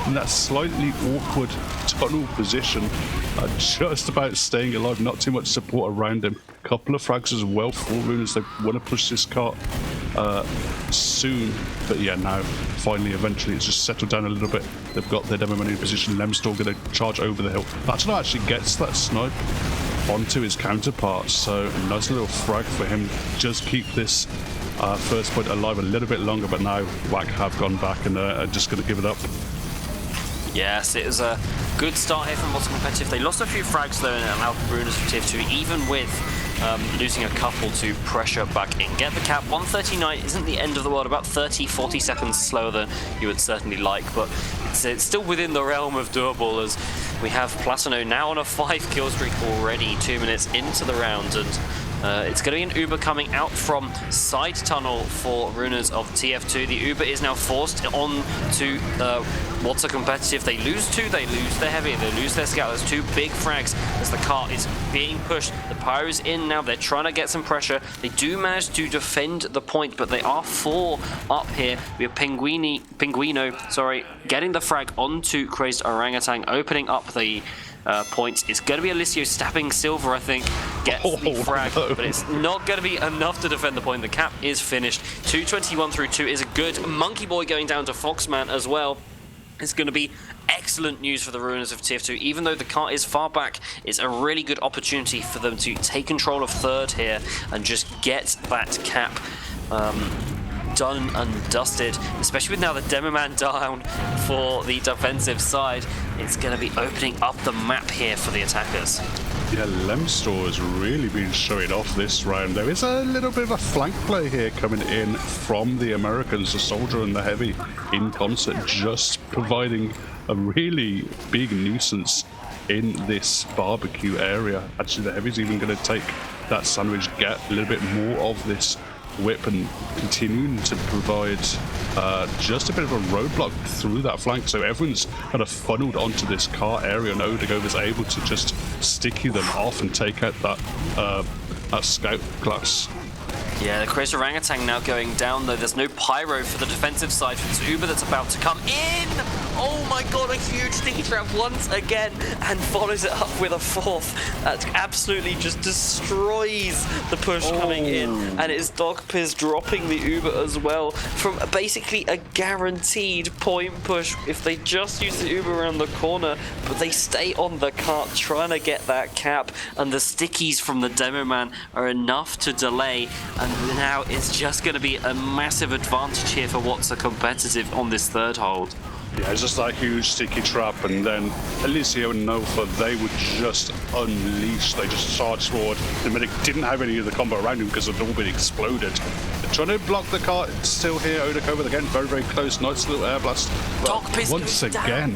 in that slightly awkward tunnel position, just about staying alive, not too much support around him. Couple of frags as well for Ruiners. They want to push this cart soon, but yeah, now finally eventually it's just settled down a little bit. They've got their demo man in position. Lemstor going to charge over the hill. Platinum actually gets that snipe onto his counterpart, so a nice little frag for him. Just keep this first point alive a little bit longer, but now Whack have gone back and are just going to give it up. Yes, it was a good start here from What's Competitive. They lost a few frags though and it allowed Ruiners of TF2, even with losing a couple, to pressure back in. Get the cap. 139 isn't the end of the world, about 30-40 seconds slower than you would certainly like, but it's still within the realm of doable, as we have Platino now on a 5 kill streak already, 2 minutes into the round, and it's going to be an Uber coming out from side tunnel for Ruiners of TF2. The Uber is now forced on to What's a Competitive. They lose 2, they lose their heavy, they lose their scout. There's 2 big frags as the cart is being pushed. The pyro's in now, they're trying to get some pressure. They do manage to defend the point, but they are 4 up here. We have Pinguino, getting the frag onto Crazed Orangutan, opening up the points. It's going to be Alicio stabbing Silver, I think, gets the frag, but it's not going to be enough to defend the point. The cap is finished. 221 through 2 is a good. Monkey Boy going down to Foxman as well. It's going to be excellent news for the Ruiners of TF2. Even though the cart is far back, it's a really good opportunity for them to take control of third here and just get that cap done and dusted, especially with now the demo man down for the defensive side. It's going to be opening up the map here for the attackers. Yeah, Lemstor has really been showing off this round. There is a little bit of a flank play here coming in from the Americans, the soldier and the heavy in concert, just providing a really big nuisance in this barbecue area. Actually, the heavy's even going to take that sandwich, get a little bit more of this whip and continuing to provide just a bit of a roadblock through that flank, so everyone's kind of funneled onto this car area, and Odagova's able to just sticky them off and take out that scout class. Yeah, the Crazed Orangutan now going down, though. There's no pyro for the defensive side for this Uber that's about to come in. Oh my god, a huge sticky trap once again, and follows it up with a 4th. That absolutely just destroys the push coming in, and it is Dogpiss dropping the Uber as well from basically a guaranteed point push if they just use the Uber around the corner, but they stay on the cart trying to get that cap, and the stickies from the demo man are enough to delay. And now it's just going to be a massive advantage here for What's a Competitive on this third hold. Yeah, it's just that huge sticky trap, and then Alicio and Nova, they would just unleash. They just charged forward. The medic didn't have any of the combo around him because it had all been exploded. They're trying to block the cart. It's still here. Odakova again, very, very close. Nice little air blast. Dogpiss once again. Down.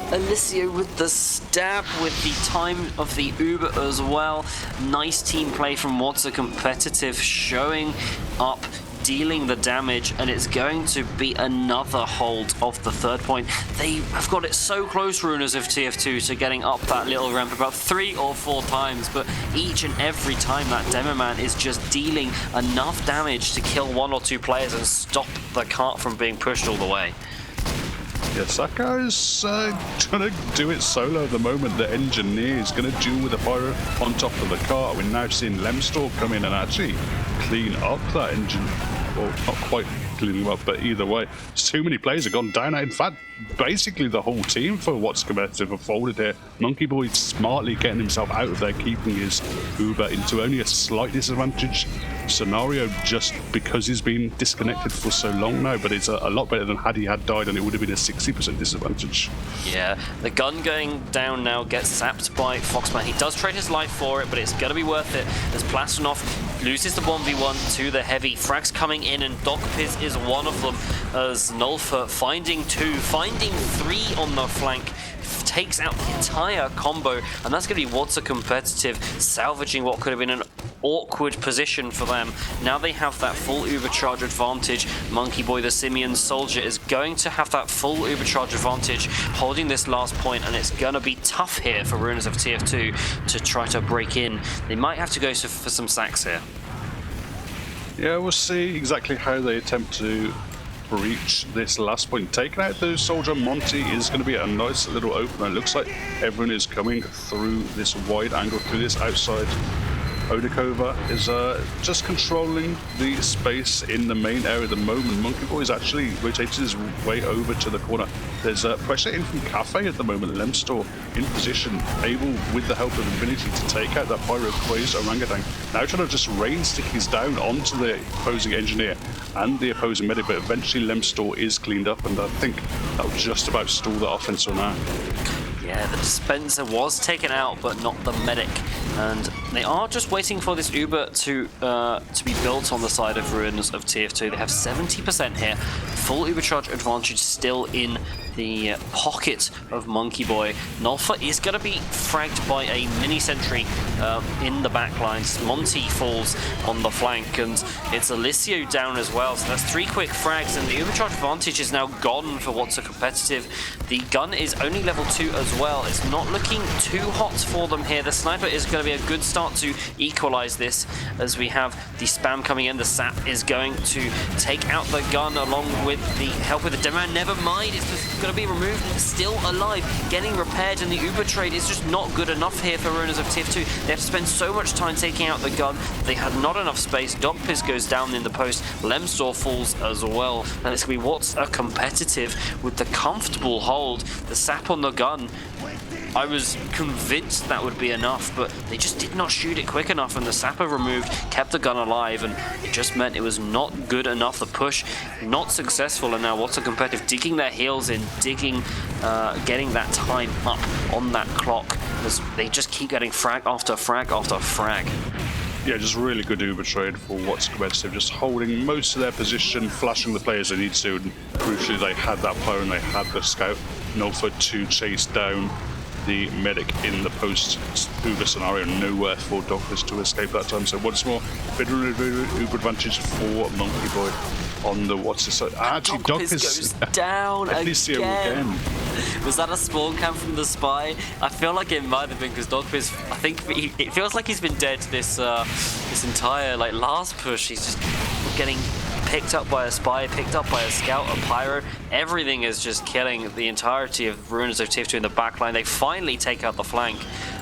Alicio with the stab, with the time of the Uber as well. Nice team play from What's a Competitive, showing up, dealing the damage, and it's going to be another hold of the third point. They have got it so close, Ruiners of TF2, to getting up that little ramp about 3 or 4 times, but each and every time that demo man is just dealing enough damage to kill 1 or 2 players and stop the cart from being pushed all the way. Yeah, Saka is trying to do it solo at the moment. The engineer is going to duel with the pyro on top of the cart. We're now seeing Lemstor come in and actually clean up that engine. Well, not quite cleaning them up. But either way, too many players have gone down. In fact, basically the whole team for what's competitive have folded here. Monkey Boy smartly getting himself out of there, keeping his Uber into only a slight disadvantage scenario just because he's been disconnected for so long now. But it's a lot better than had he had died, and it would have been a 60% disadvantage. Yeah, the gun going down now gets sapped by Foxman. He does trade his life for it, but it's going to be worth it as Plastonoff loses the 1v1 to the heavy. Frags coming in, and Dogpiz is one of them as Nulfa finding 2, finding 3 on the flank, takes out the entire combo, and that's going to be what's a competitive, salvaging what could have been an awkward position for them. Now they have that full overcharge advantage. Monkey Boy, the Simian soldier, is going to have that full overcharge advantage, holding this last point, and it's going to be tough here for Ruiners of TF2 to try to break in. They might have to go for some sacks here. Yeah, we'll see exactly how they attempt to breach this last point. Taking out the soldier Monty is going to be a nice little opener. It looks like everyone is coming through this wide angle, through this outside. Odekova is just controlling the space in the main area at the moment. Monkey Boy is actually rotated his way over to the corner. There's pressure in from Cafe at the moment. Lemstor in position, able with the help of Infinity to take out that Pyro Quaze Orangutan. Now trying to just rain stick his down onto the opposing engineer and the opposing medic, but eventually Lemstor is cleaned up, and I think that will just about stall the offense for now. Yeah, the dispenser was taken out, but not the medic. And they are just waiting for this Uber to be built on the side of Ruins of TF2. They have 70% here. Full Uber charge advantage still in the pocket of Monkey Boy. Nulfa is going to be fragged by a mini sentry in the backlines. Monty falls on the flank, and it's Alicio down as well. So that's 3 quick frags, and the Uber charge advantage is now gone for what's a competitive. The gun is only level 2 as well. It's not looking too hot for them here. The sniper is going to be a good start to equalize this, as we have the spam coming in. The sap is going to take out the gun along with the help with the demo. Never mind, it's just going to be removed. Still alive, getting repaired, and the Uber trade is just not good enough here for Ruiners of TF2. They have to spend so much time taking out the gun. They had not enough space. Dogpiz goes down in the post. Lemstor falls as well. And it's going to be what's a competitive with the comfortable hold. The sap on the gun. I was convinced that would be enough, but they just did not shoot it quick enough, and the sapper removed kept the gun alive, and it just meant it was not good enough. The push not successful, and now what's a competitive digging their heels in, getting that time up on that clock, as they just keep getting frag after frag after frag. Yeah, just really good Uber trade for what's competitive, just holding most of their position, flashing the players they need to, and crucially they had that Pyro and they had the scout Nulfa to chase down the medic in the post Uber scenario. Nowhere for Dogpiz to escape that time. So once more, bit of Uber advantage for Monkey Boy on the what's this? Actually, Dogpiz goes down again. Was that a spawn cam from the spy? I feel like it might have been, because Dogpiz, I think it feels like he's been dead this entire last push. He's just getting picked up by a spy, picked up by a scout, a pyro. Everything is just killing the entirety of Ruiners of TF2 in the backline. They finally take out the flank.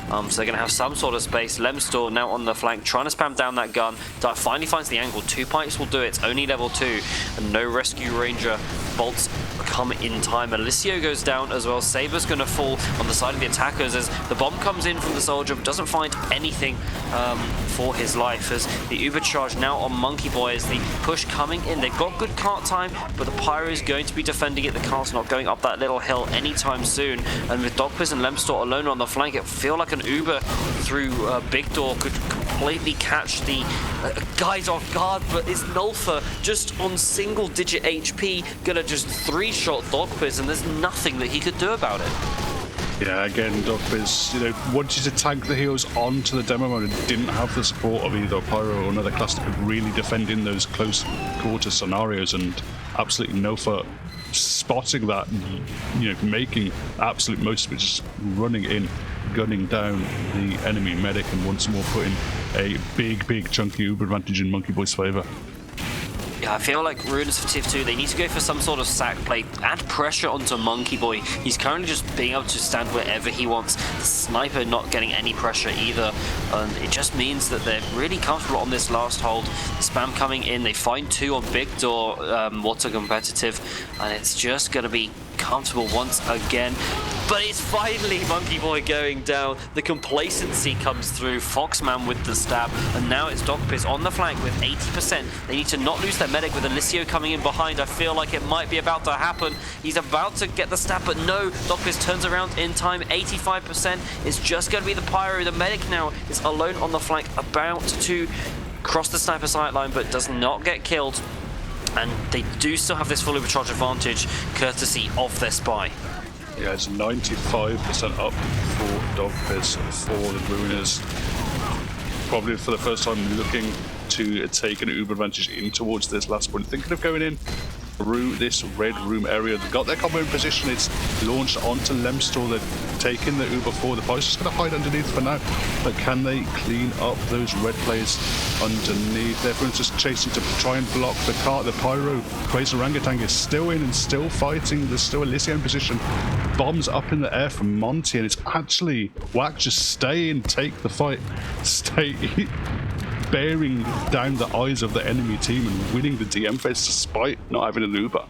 So they're going to have some sort of space. Lemstor now on the flank, trying to spam down that gun. That finally finds the angle. 2 pipes will do it. It's only level 2. And no rescue ranger bolts come in time. Alicio goes down as well. Saber's going to fall on the side of the attackers as the bomb comes in from the soldier, but doesn't find anything for his life. As the Uber charge now on Monkey Boy, as the push coming in. They've got good cart time, but the Pyro is going to be defending it. The cart's not going up that little hill anytime soon. And with Dogpiz and Lemstor alone on the flank, it feels like an Uber through Big Door could completely catch the guys off guard, but it's Nulfa just on single digit HP, gonna just 3-shot Dogpiz, and there's nothing that he could do about it. Yeah, again, Dogpiz, wanted to tag the heels onto the demo mode and didn't have the support of either Pyro or another class that could really defend in those close quarter scenarios, and absolutely Nulfa spotting that, making absolute most of it, just running in, gunning down the enemy medic, and once more putting a big chunky Uber advantage in Monkey Boy's favor. Yeah, Yeah, I feel like Ruiners of TF2, they need to go for some sort of sack play, add pressure onto Monkey Boy. He's currently just being able to stand wherever he wants. The sniper not getting any pressure either. It just means that they're really comfortable on this last hold. Spam coming in, they find 2 on Big Door, Water Competitive, and it's just going to be comfortable once again. But it's finally Monkey Boy going down. The complacency comes through. Foxman with the stab, and now it's Dogpiss on the flank with 80%. They need to not lose their medic with Alessio coming in behind. I feel like it might be about to happen. He's about to get the stab, but no. Dogpiss turns around in time. 85%. It's just going to be the Pyro. The medic now is alone on the flank, about to cross the sniper sideline, but does not get killed. And they do still have this fully recharged advantage, courtesy of their spy. Yeah, it's 95% up for Dogpiss for the Ruiners. Probably for the first time looking to take an uber advantage in towards this last point. Thinking of going in through this red room area. They've got their combo in position. It's launched onto Lemstor. They're taking the uber forward. The Pyro's just going to hide underneath for now. But can they clean up those red players underneath? Everyone's just chasing to try and block the cart. The Pyro, Crazy Orangutan is still in and still fighting. There's still Alessio in position. Bombs up in the air from Monty, and it's actually Wack, just stay and take the fight. Stay bearing down the eyes of the enemy team and winning the DM phase despite not having an Uber.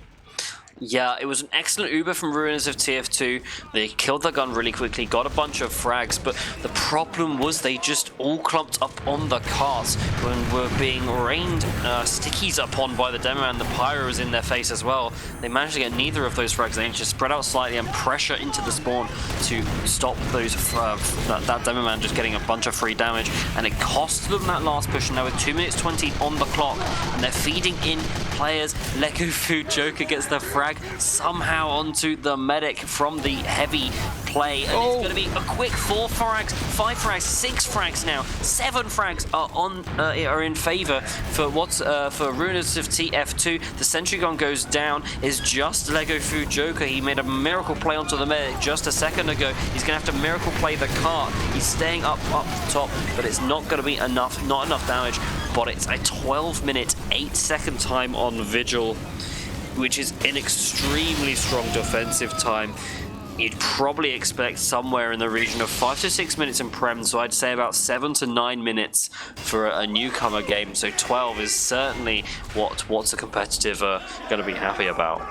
Yeah, it was an excellent Uber from Ruiners of TF2. They killed the gun really quickly, got a bunch of frags, but the problem was they just all clumped up on the carts when were being rained stickies upon by the demo, and the Pyro was in their face as well. They managed to get neither of those frags. They need to spread out slightly and pressure into the spawn to stop those that demo man just getting a bunch of free damage, and it cost them that last push. And now with 2 minutes 20 on the clock, and they're feeding in players. Lego Food Joker gets the frag somehow onto the medic from the heavy play, and it's going to be a quick 4 frags, 5 frags, 6 frags now, 7 frags are in favor for Ruiners of TF2. The sentry gun goes down. Is just Lego Food Joker. He made a miracle play onto the medic just a second ago. He's going to have to miracle play the cart. He's staying up top, but it's not going to be enough, not enough damage. But it's a 12-minute, 8-second time on Vigil, which is an extremely strong defensive time. You'd probably expect somewhere in the region of 5 to 6 minutes in Prem, so I'd say about 7 to 9 minutes for a newcomer game. So 12 is certainly what's a competitive going to be happy about.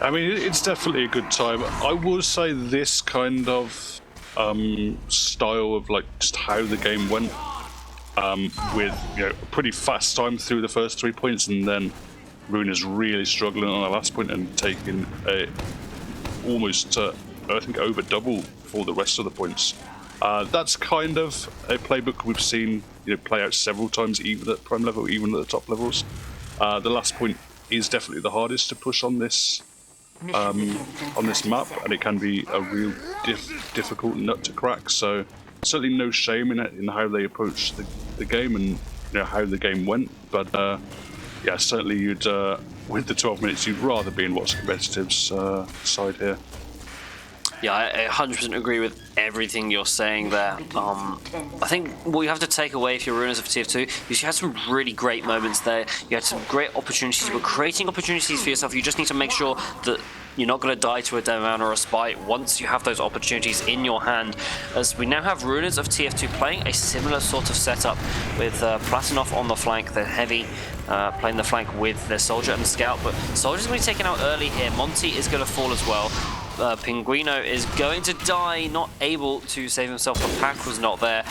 I mean, it's definitely a good time. I will say this kind of style of like just how the game went, with a pretty fast time through the first 3 points, and then Ruiners really struggling on the last point and taking almost, I think, over double for the rest of the points. That's kind of a playbook we've seen play out several times, even at prime level, even at the top levels. The last point is definitely the hardest to push on this map, and it can be a real difficult nut to crack. So certainly no shame in it, in how they approached the game and how the game went, but yeah, certainly you'd with the 12 minutes you'd rather be in What's Competitive's side here. Yeah, I 100% agree with everything you're saying there. I think what you have to take away if you're Ruiners of TF2 is you had some really great moments there. You had some great opportunities. You were creating opportunities for yourself. You just need to make sure that you're not going to die to a demo man or a spy once you have those opportunities in your hand. As we now have Ruiners of TF2 playing a similar sort of setup with Platinov on the flank, the heavy playing the flank with their soldier and scout, but soldier's going to be taken out early here. Monty is going to fall as well. Pinguino is going to die, not able to save himself. The pack was not there.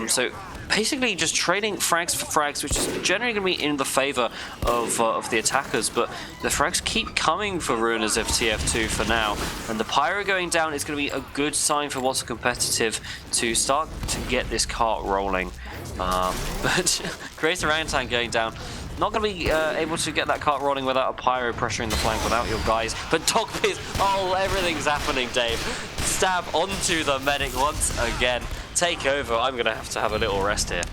So basically just trading frags for frags, which is generally going to be in the favor of the attackers, but the frags keep coming for Ruiners of TF2 for now, and the Pyro going down is going to be a good sign for What's Competitive to start to get this cart rolling. But Crazy Orangutan going down, not going to be able to get that cart rolling without a Pyro pressuring the flank, without your guys. But Dogpiss, oh, everything's happening, Dave. Stab onto the medic once again. Take over. I'm going to have a little rest here.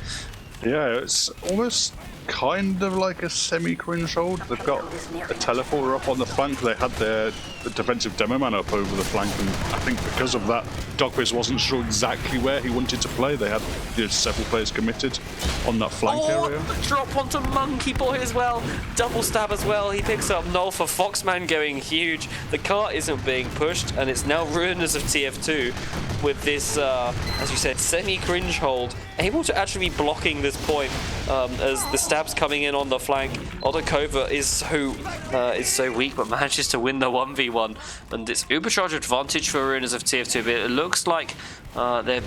Yeah, it's almost kind of like a semi-cringe hold. They've got a teleporter up on the flank. They had the defensive demo man up over the flank, and I think because of that, Dogpiz wasn't sure exactly where he wanted to play. They had several players committed on that flank area. Drop onto Monkey Boy as well. Double stab as well. He picks up Null for Foxman going huge. The cart isn't being pushed, and it's now Ruiners of TF2 with this, as you said, semi-cringe hold, able to actually be blocking this point as the stabs coming in on the flank. Odakova is so weak, but manages to win the 1v1, and it's Ubercharge advantage for Ruiners of TF2. But it looks like they're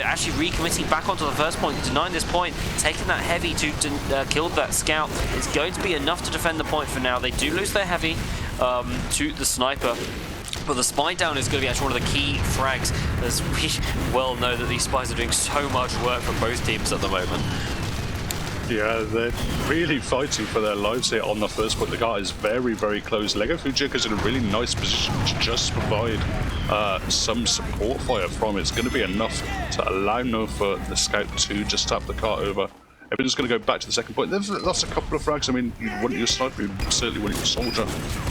actually recommitting back onto the first point, denying this point, taking that heavy to kill that scout. It's going to be enough to defend the point for now. They do lose their heavy to the sniper. But the spy down is going to be actually one of the key frags, as we well know that these spies are doing so much work for both teams at the moment. Yeah, they're really fighting for their lives here on the first point. The guy is very, very close. Lego Fujika's in a really nice position to just provide some support fire from it. It's going to be enough to allow no for the scout to just tap the cart over. Everyone's going to go back to the second point. They've lost a couple of frags. I mean, you want your sniper, you certainly want your soldier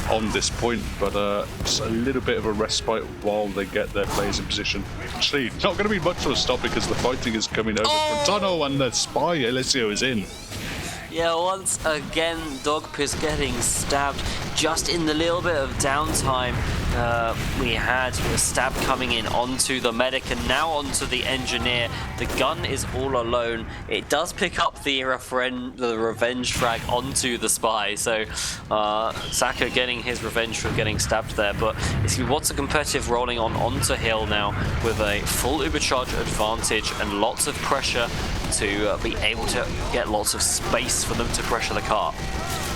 on this point, but just a little bit of a respite while they get their players in position. Actually, not going to be much of a stop because the fighting is coming over from Tunnel and the spy, Alessio, is in. Yeah, once again, Dogpiz getting stabbed just in the little bit of downtime. We had a stab coming in onto the medic and now onto the engineer. The gun is all alone. It does pick up the revenge frag onto the spy, so Saka getting his revenge for getting stabbed there. But it's what's a competitive rolling onto Hill now with a full Ubercharge advantage and lots of pressure to be able to get lots of space for them to pressure the cart.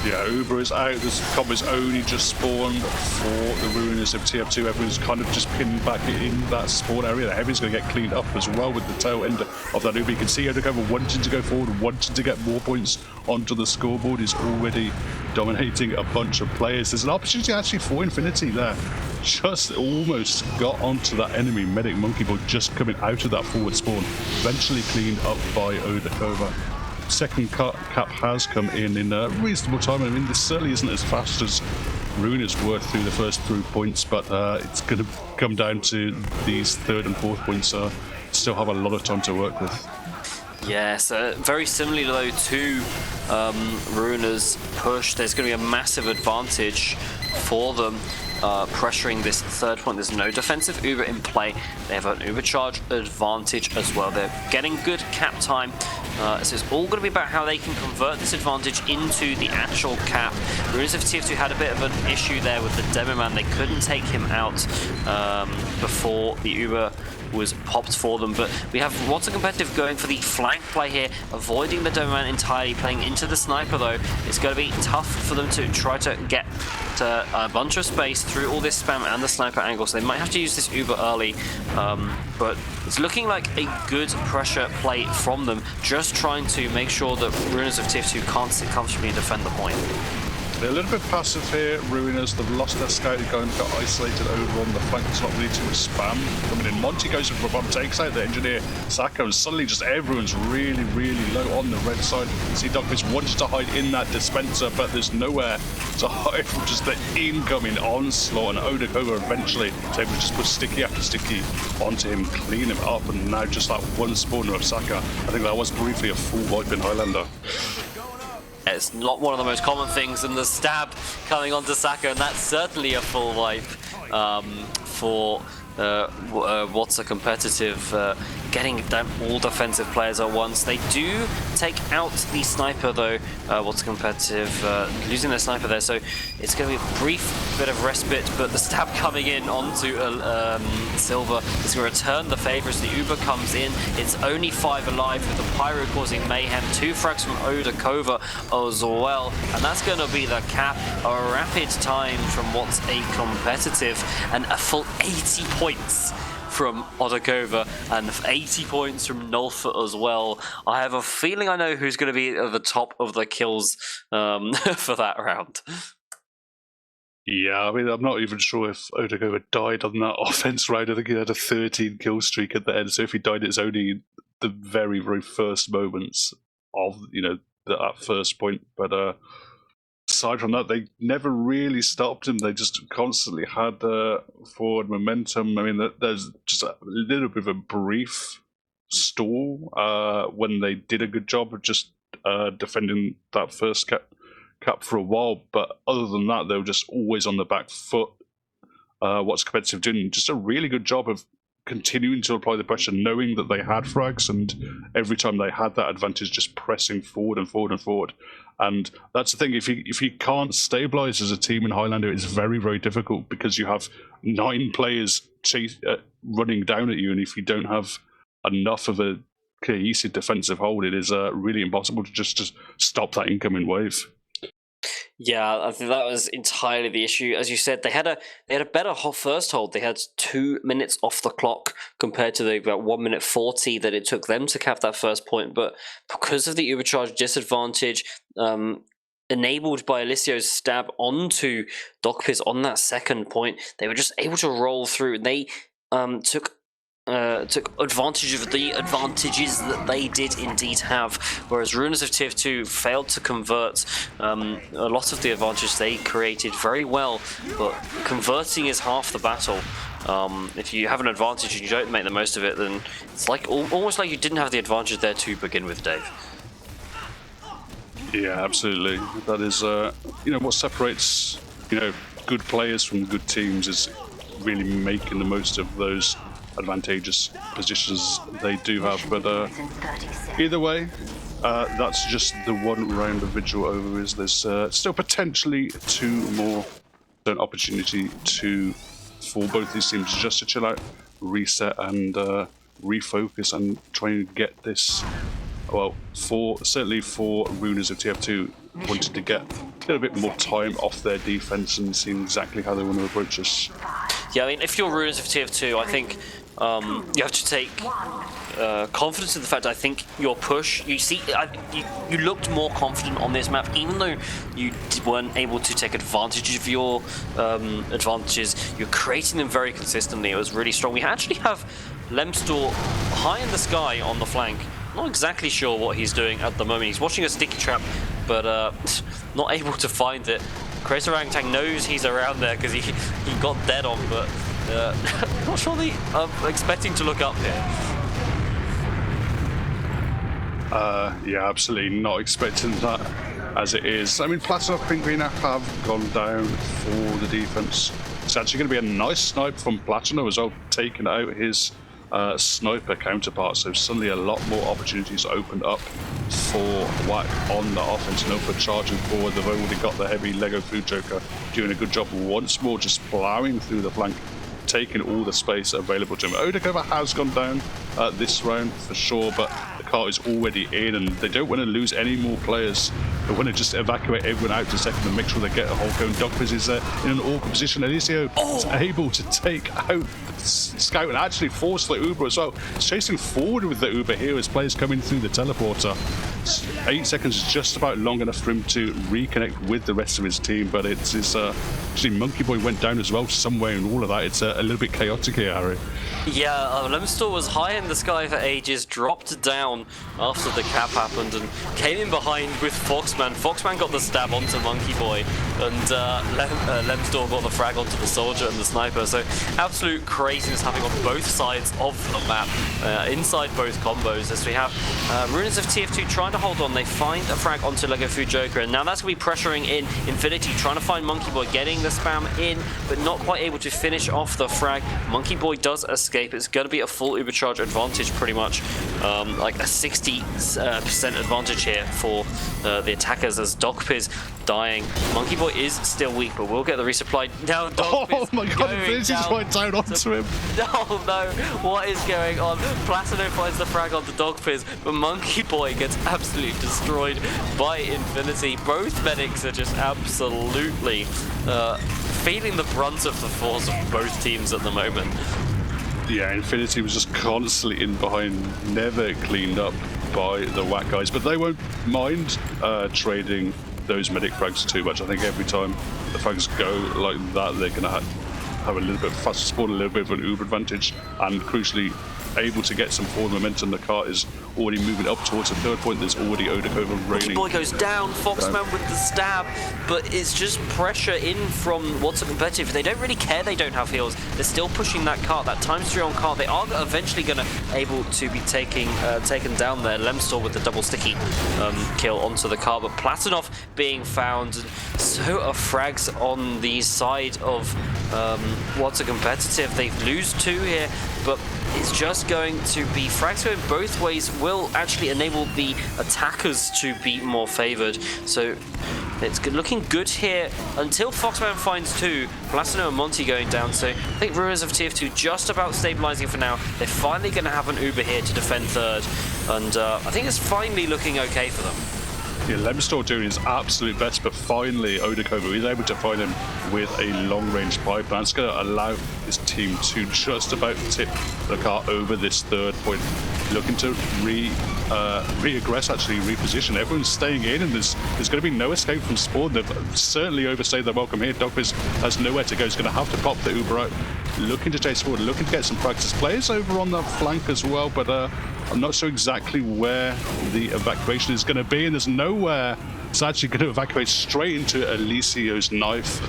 Yeah, Uber is out. This comp is only just spawned for the Ruiners of TF2. Everyone's kind of just pinned back in that spawn area. The Heavy's going to get cleaned up as well with the tail end of that Uber. You can see Odakova wanting to go forward, wanting to get more points onto the scoreboard. He's already dominating a bunch of players. There's an opportunity actually for Infinity there. Just almost got onto that enemy medic Monkey Boy just coming out of that forward spawn. Eventually cleaned up by Odakova. Second cap has come in a reasonable time. I mean, this certainly isn't as fast as Ruiners were through the first 3 points, but it's going to come down to these third and fourth points. Still have a lot of time to work with. Yes, very similarly though to Ruiners push, there's going to be a massive advantage for them. Pressuring this third point. There's no defensive Uber in play. They have an Ubercharge advantage as well. They're getting good cap time. So it's all going to be about how they can convert this advantage into the actual cap. Ruiners of TF2 had a bit of an issue there with the demo man. They couldn't take him out before the Uber was popped for them, but we have What's a Competitive going for the flank play here, avoiding the demo man entirely, playing into the sniper though. It's going to be tough for them to try to get to a bunch of space through all this spam and the sniper angle, so they might have to use this Uber early, but it's looking like a good pressure play from them, just trying to make sure that Ruiners of TF2 can't sit comfortably and defend the point. They're a little bit passive here, Ruiners. They've lost their scout, got isolated over on the flank. There's not really too much spam coming in. Monty goes for a bomb, takes out the engineer, Saka, and suddenly just everyone's really, really low on the red side. See Dogfish wants to hide in that dispenser, but there's nowhere to hide from just the incoming onslaught, and Odakova eventually is able to just put sticky after sticky onto him, clean him up, and now just that one spawner of Saka. I think that was briefly a full wipe in Highlander. It's not one of the most common things, and the stab coming onto Saka, and that's certainly a full wipe for What's a Competitive, getting down all defensive players at once. They do take out the sniper though, What's a Competitive, losing their sniper there, so it's going to be a brief bit of respite, but the stab coming in onto Silver is going to return the favour as the Uber comes in. It's only 5 alive with the Pyro causing mayhem, 2 frags from Odakova as well, and that's going to be the cap. A rapid time from What's a Competitive, and a full 80 points from Odakova and 80 points from Nulfa as well. I have a feeling I know who's going to be at the top of the kills for that round. Yeah, I mean, I'm not even sure if Odakova died on that offense round. I think he had a 13 kill streak at the end, so if he died, it's only the very, very first moments. of that first point. But aside from that, they never really stopped him. They just constantly had forward momentum. I mean, there's just a little bit of a brief stall when they did a good job of just defending that first cap for a while. But other than that, they were just always on the back foot. What's competitive doing just a really good job of continuing to apply the pressure, knowing that they had frags, and every time they had that advantage, just pressing forward and forward and forward. And that's the thing, if you can't stabilize as a team in Highlander, it's very, very difficult, because you have 9 players running down at you, and if you don't have enough of a cohesive defensive hold, it is really impossible to just stop that incoming wave. Yeah, I think that was entirely the issue. As you said, they had a better first hold. They had 2 minutes off the clock compared to the about 1 minute 40 that it took them to cap that first point. But because of the overcharge disadvantage, enabled by Alessio's stab onto DocPiz on that second point, they were just able to roll through. They took advantage of the advantages that they did indeed have, whereas Ruiners of TF2 failed to convert a lot of the advantage they created very well, but converting is half the battle. If you have an advantage and you don't make the most of it, then it's like almost like you didn't have the advantage there to begin with, Dave. Yeah, absolutely. That is, what separates, good players from good teams is really making the most of those advantageous positions they do have. But either way, that's just the one round of Vigil over. There's still potentially 2 more opportunity for both these teams just to chill out, reset, and refocus, and try and get this. Well, certainly for Ruiners of TF2, wanted to get a little bit more time off their defense and see exactly how they want to approach us. Yeah, I mean, if you're Ruiners of TF2, I think you have to take confidence in the fact that I think your push, you looked more confident on this map, even though you weren't able to take advantage of your advantages. You're creating them very consistently. It was really strong. We actually have Lemstor high in the sky on the flank. Not exactly sure what he's doing at the moment. He's watching a sticky trap, but not able to find it. Crazy Orangutan knows he's around there because he got dead on, but not sure I'm expecting to look up here. Yeah, absolutely not expecting that as it is. I mean, Platinum Pinguina have gone down for the defense. It's actually going to be a nice snipe from Platinum as well, taking out his sniper counterpart, so suddenly a lot more opportunities opened up for Wack on the offense. And for charging forward, they've already got the heavy Lego Food Joker doing a good job once more, just plowing through the flank, taking all the space available to him. Odecover has gone down this round for sure, but the car is already in, and they don't want to lose any more players. They want to just evacuate everyone out to second and make sure they get a whole going. DocPiz is in an awkward position. Alessio is able to take out Scout and actually force the Uber as well. He's chasing forward with the Uber here as players coming through the teleporter. 8 seconds is just about long enough for him to reconnect with the rest of his team, but it's actually Monkey Boy went down as well somewhere in all of that. It's a little bit chaotic here, Harry. Yeah, Lemstor was high in the sky for ages, dropped down after the cap happened, and came in behind with Foxman. Foxman got the stab onto Monkey Boy, and Lemstor got the frag onto the soldier and the sniper. So absolute craziness happening on both sides of the map, inside both combos, as we have Ruiners of TF2 trying to hold on. They find a frag onto Lego Food Joker, and now that's going to be pressuring in Infinity, trying to find Monkey Boy, getting the spam in, but not quite able to finish off the frag. Monkey Boy does escape. It's going to be a full Ubercharge advantage, pretty much, like a 60% advantage here for the attackers, as DocPiz dying. Monkey Boy is still weak, but we'll get the resupply. Now DocPiz, oh my god, Infinity's right down onto him. Oh no, what is going on? Platinum finds the frag onto DocPiz, but Monkey Boy gets absolutely destroyed by Infinity. Both medics are just absolutely feeling the brunt of the force of both teams at the moment. Yeah, Infinity was just constantly in behind, never cleaned up by the Wack guys, but they won't mind trading those medic frags too much. I think every time the frags go like that, they're going to have a little bit faster spawn, a little bit of an Uber advantage, and crucially able to get some forward momentum. The car is already moving up towards the third point. There's already Odakover raining. Boy goes down, Foxman with the stab, but it's just pressure in from what's a competitive. They don't really care they don't have heals. They're still pushing that cart, that ×3 on cart. They are eventually going to able to be taken down there. Lemstor with the double sticky kill onto the cart, but Platinov being found. So are frags on the side of what's a competitive. They lose 2 here, but it's just going to be frags going both ways will actually enable the attackers to be more favored. So it's looking good here until Foxman finds 2. Blasino and Monty going down. So I think Ruins of TF2 just about stabilizing for now. They're finally going to have an Uber here to defend third, and I think it's finally looking okay for them. Yeah, Lemstor doing his absolute best, but finally Odakover is able to find him with a long-range pipe. That's going to allow his team to just about tip the car over this third point, looking to re-aggress, actually reposition. Everyone's staying in, and there's going to be no escape from Spawn. They've certainly overstayed their welcome here. Dogbiz has nowhere to go. He's going to have to pop the Uber out, looking to chase forward, looking to get some practice players over on the flank as well, but I'm not sure exactly where the evacuation is going to be, and there's nowhere. It's actually going to evacuate straight into Elisio's knife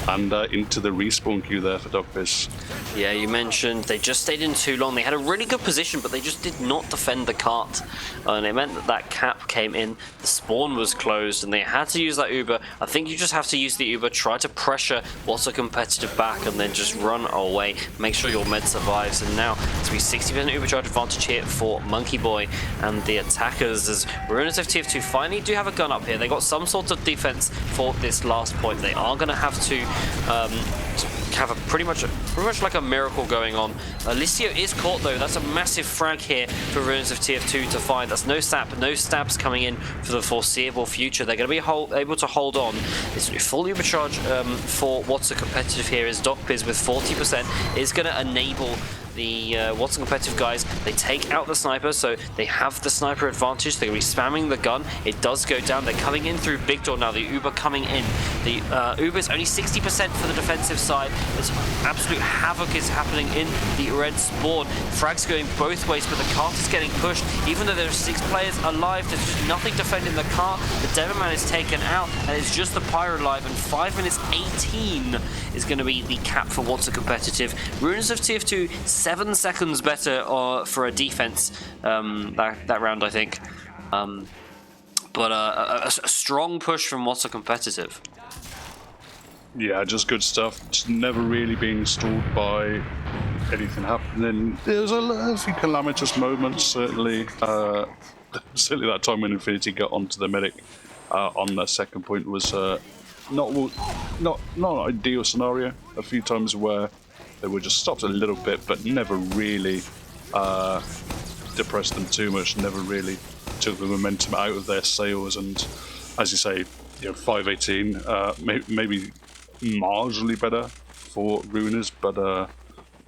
and into the respawn queue there for Dogbiz. Yeah, you mentioned they just stayed in too long. They had a really good position, but they just did not defend the cart. And it meant that that cap came in, the spawn was closed, and they had to use that Uber. I think you just have to use the Uber, try to pressure what's a competitive back, and then just run away. Make sure your med survives. And now it's be 60% Uber charge advantage here for Monkey Boy and the attackers, as Ruiners of TF2 finally do have a gun up here. They got some sort of defense for this last point. They are going to have to have a pretty much like a miracle going on. Alicio is caught though. That's a massive frag here for Ruins of TF2 to find. That's no sap, no stabs coming in for the foreseeable future. They're going to be able to hold on. It's full overcharge for what's a competitive here is Dogbiz with 40% is going to enable the what's competitive guys. They take out the sniper, so they have the sniper advantage. They're going to be spamming the gun. It does go down. They're coming in through big door now. The Uber coming in. The Uber is only 60% for the defensive side. There's absolute havoc is happening in the red spawn. Frags going both ways, but the cart is getting pushed. Even though there's 6 players alive, there's just nothing defending the cart. The Devilman is taken out, and it's just the Pyro alive. And 5 minutes 18 is going to be the cap for what's a competitive. Ruins of TF2 7 seconds better for a defense that round, I think. But a strong push from what's a competitive. Yeah, just good stuff. Just never really being stalled by anything happening. There's a few calamitous moments, certainly. Certainly that time when Infinity got onto the medic on that second point was not an ideal scenario. A few times where they were just stopped a little bit, but never really depressed them too much, never really took the momentum out of their sails. And as you say, 5-18, maybe marginally better for Ruiners, but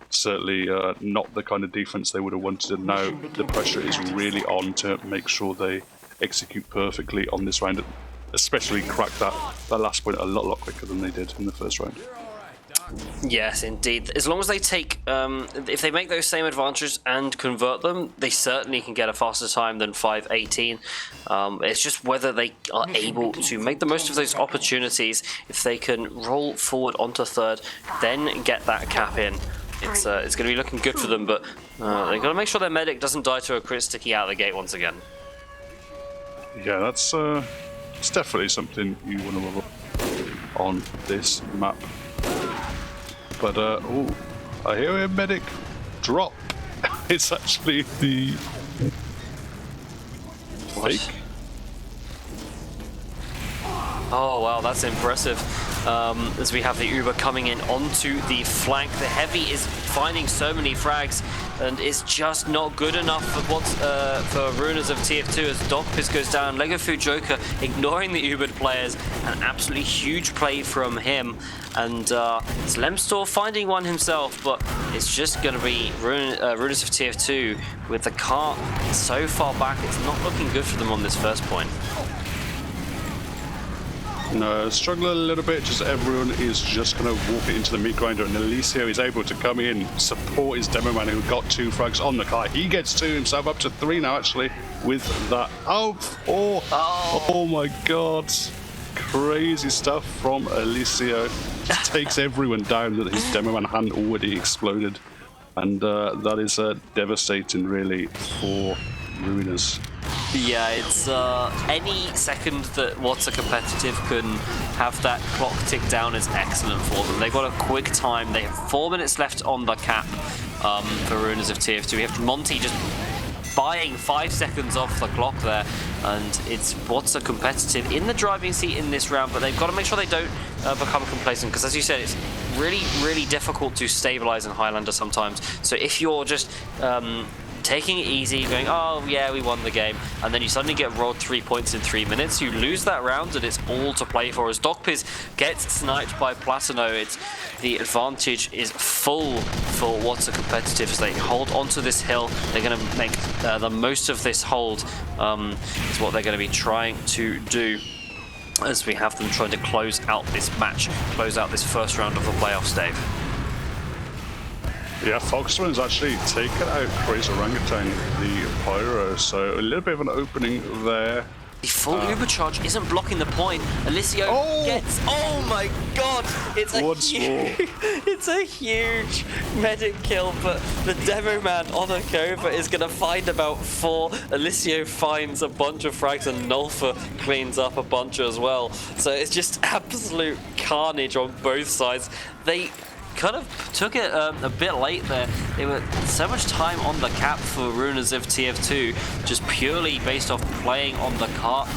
certainly not the kind of defense they would have wanted. And now the pressure is really on to make sure they execute perfectly on this round, especially crack that last point a lot quicker than they did in the first round. Yes, indeed. As long as they take, if they make those same advantages and convert them, they certainly can get a faster time than 5-18. It's just whether they are able to make the most of those opportunities. If they can roll forward onto third, then get that cap in. It's going to be looking good for them, but they've got to make sure their medic doesn't die to a crit sticky out of the gate once again. Yeah, that's it's definitely something you want to level on this map. But oh, I hear a medic drop. It's actually the fake. Oh wow, that's impressive. As we have the Uber coming in onto the flank, the Heavy is finding so many frags, and it's just not good enough for what's for Ruiners of TF2 as Dogpiss goes down. Lego Food Joker ignoring the Ubered players, an absolutely huge play from him, and it's Lemstor finding one himself, but it's just going to be Ruiners of TF2 with the cart so far back. It's not looking good for them on this first point. No, struggling a little bit, just everyone is just going to walk it into the meat grinder, and Alessio is able to come in, support his demo man who got 2 frags on the car. He gets 2 himself, up to 3 now actually, with that. Oh my god. Crazy stuff from Alessio. Just takes everyone down that his demo man hadn't already exploded. And that is devastating really for Ruiners. Yeah, it's any second that What's a Competitive can have that clock tick down is excellent for them. They've got a quick time. They have 4 minutes left on the cap for Ruiners of TF2. We have Monty just buying 5 seconds off the clock there, and it's What's a Competitive in the driving seat in this round, but they've got to make sure they don't become complacent, because as you said, it's really difficult to stabilize in Highlander sometimes. So if you're just taking it easy, going, oh yeah, we won the game, and then you suddenly get rolled 3 points in 3 minutes, you lose that round and it's all to play for. As Dokpiz gets sniped by Platino, the advantage is full for What's a Competitive as they hold onto this hill. They're going to make the most of this hold, is what they're going to be trying to do, as we have them trying to close out this match, close out this first round of the playoffs, Dave. Yeah, Foxman's actually taken out Crazy Orangutan, the Pyro, so a little bit of an opening there. The full Uber charge isn't blocking the point. Alessio gets, oh my god, it's a huge medic kill, but the demo man on a Cova is going to find about 4. Alessio finds a bunch of frags and Nulfa cleans up a bunch as well. So it's just absolute carnage on both sides. They kind of took it a bit late there. They were so much time on the cap for Ruiners of TF2, just purely based off playing on the cart,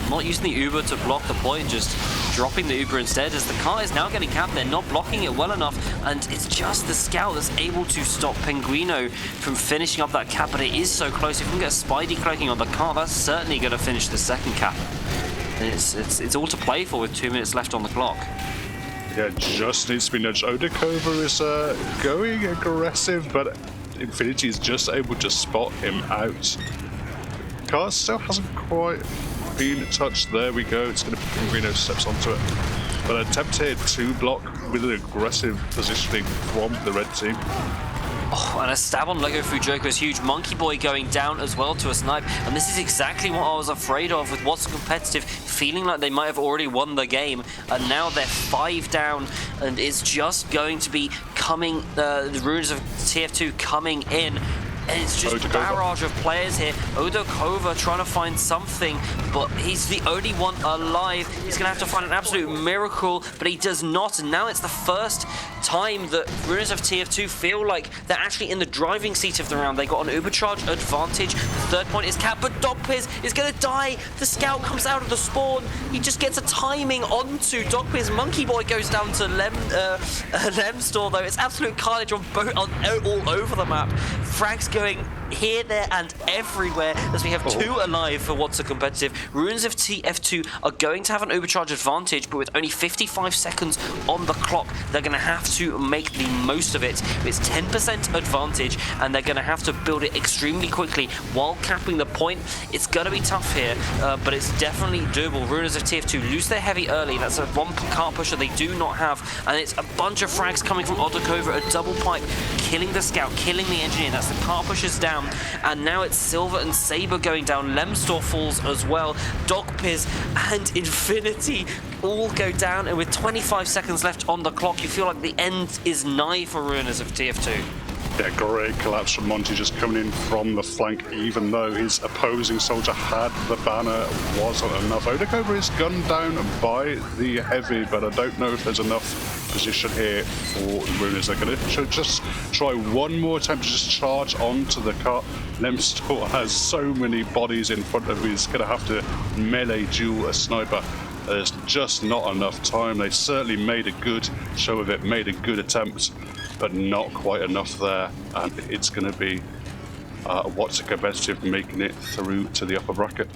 not using the Uber to block the point, just dropping the Uber instead. As the car is now getting capped, they're not blocking it well enough, and it's just the scout that's able to stop Penguino from finishing up that cap, but it is so close. If we can get Spidey cloaking on the car, that's certainly going to finish the second cap. And it's all to play for with 2 minutes left on the clock. Yeah, just needs to be nudged. Odacover is going aggressive, but Infinity is just able to spot him out. Car still hasn't quite been touched. There we go. It's going to be Penguino steps onto it. But attempt here to block with an aggressive positioning from the red team. Oh, and a stab on Lego Fujoko is huge. Monkey Boy going down as well to a snipe, and this is exactly what I was afraid of with What's Competitive, feeling like they might have already won the game, and now they're 5 down, and it's just going to be coming, the Ruins of TF2 coming in. And it's just a barrage of players here. Odacover trying to find something, but he's the only one alive. He's going to have to find an absolute miracle, but he does not. And now it's the first time that Ruiners of TF2 feel like they're actually in the driving seat of the round. They got an Ubercharge advantage. The 3rd point is capped, but Dokpiz is going to die. The scout comes out of the spawn. He just gets a timing onto Dokpiz. Monkey Boy goes down to Lemstore, though. It's absolute carnage on all over the map. Frags going here, there, and everywhere as we have 2 alive for What's a Competitive. Ruins of TF2 are going to have an overcharge advantage, but with only 55 seconds on the clock, they're going to have to make the most of it. It's 10% advantage, and they're going to have to build it extremely quickly while capping the point. It's going to be tough here, but it's definitely doable. Ruiners of TF2 lose their heavy early. That's a 1 car pusher they do not have, and it's a bunch of frags coming from Odacover, a double pipe, killing the scout, killing the engineer. That's the car pushers down, and now it's Silver and Saber going down. Lemstor falls as well. Dokpiz and Infinity all go down, and with 25 seconds left on the clock, you feel like the end is nigh for Ruiners of TF2. Yeah, great collapse from Monty, just coming in from the flank, even though his opposing soldier had the banner, wasn't enough. Odacover is gunned down by the heavy, but I don't know if there's enough position here for the Ruiners. They're going to just try one more attempt to just charge onto the car. Lemstor has so many bodies in front of him, he's going to have to melee duel a sniper. There's just not enough time. They certainly made a good show of it, made a good attempt, but not quite enough there, and it's going to be What's a Competitive making it through to the upper bracket.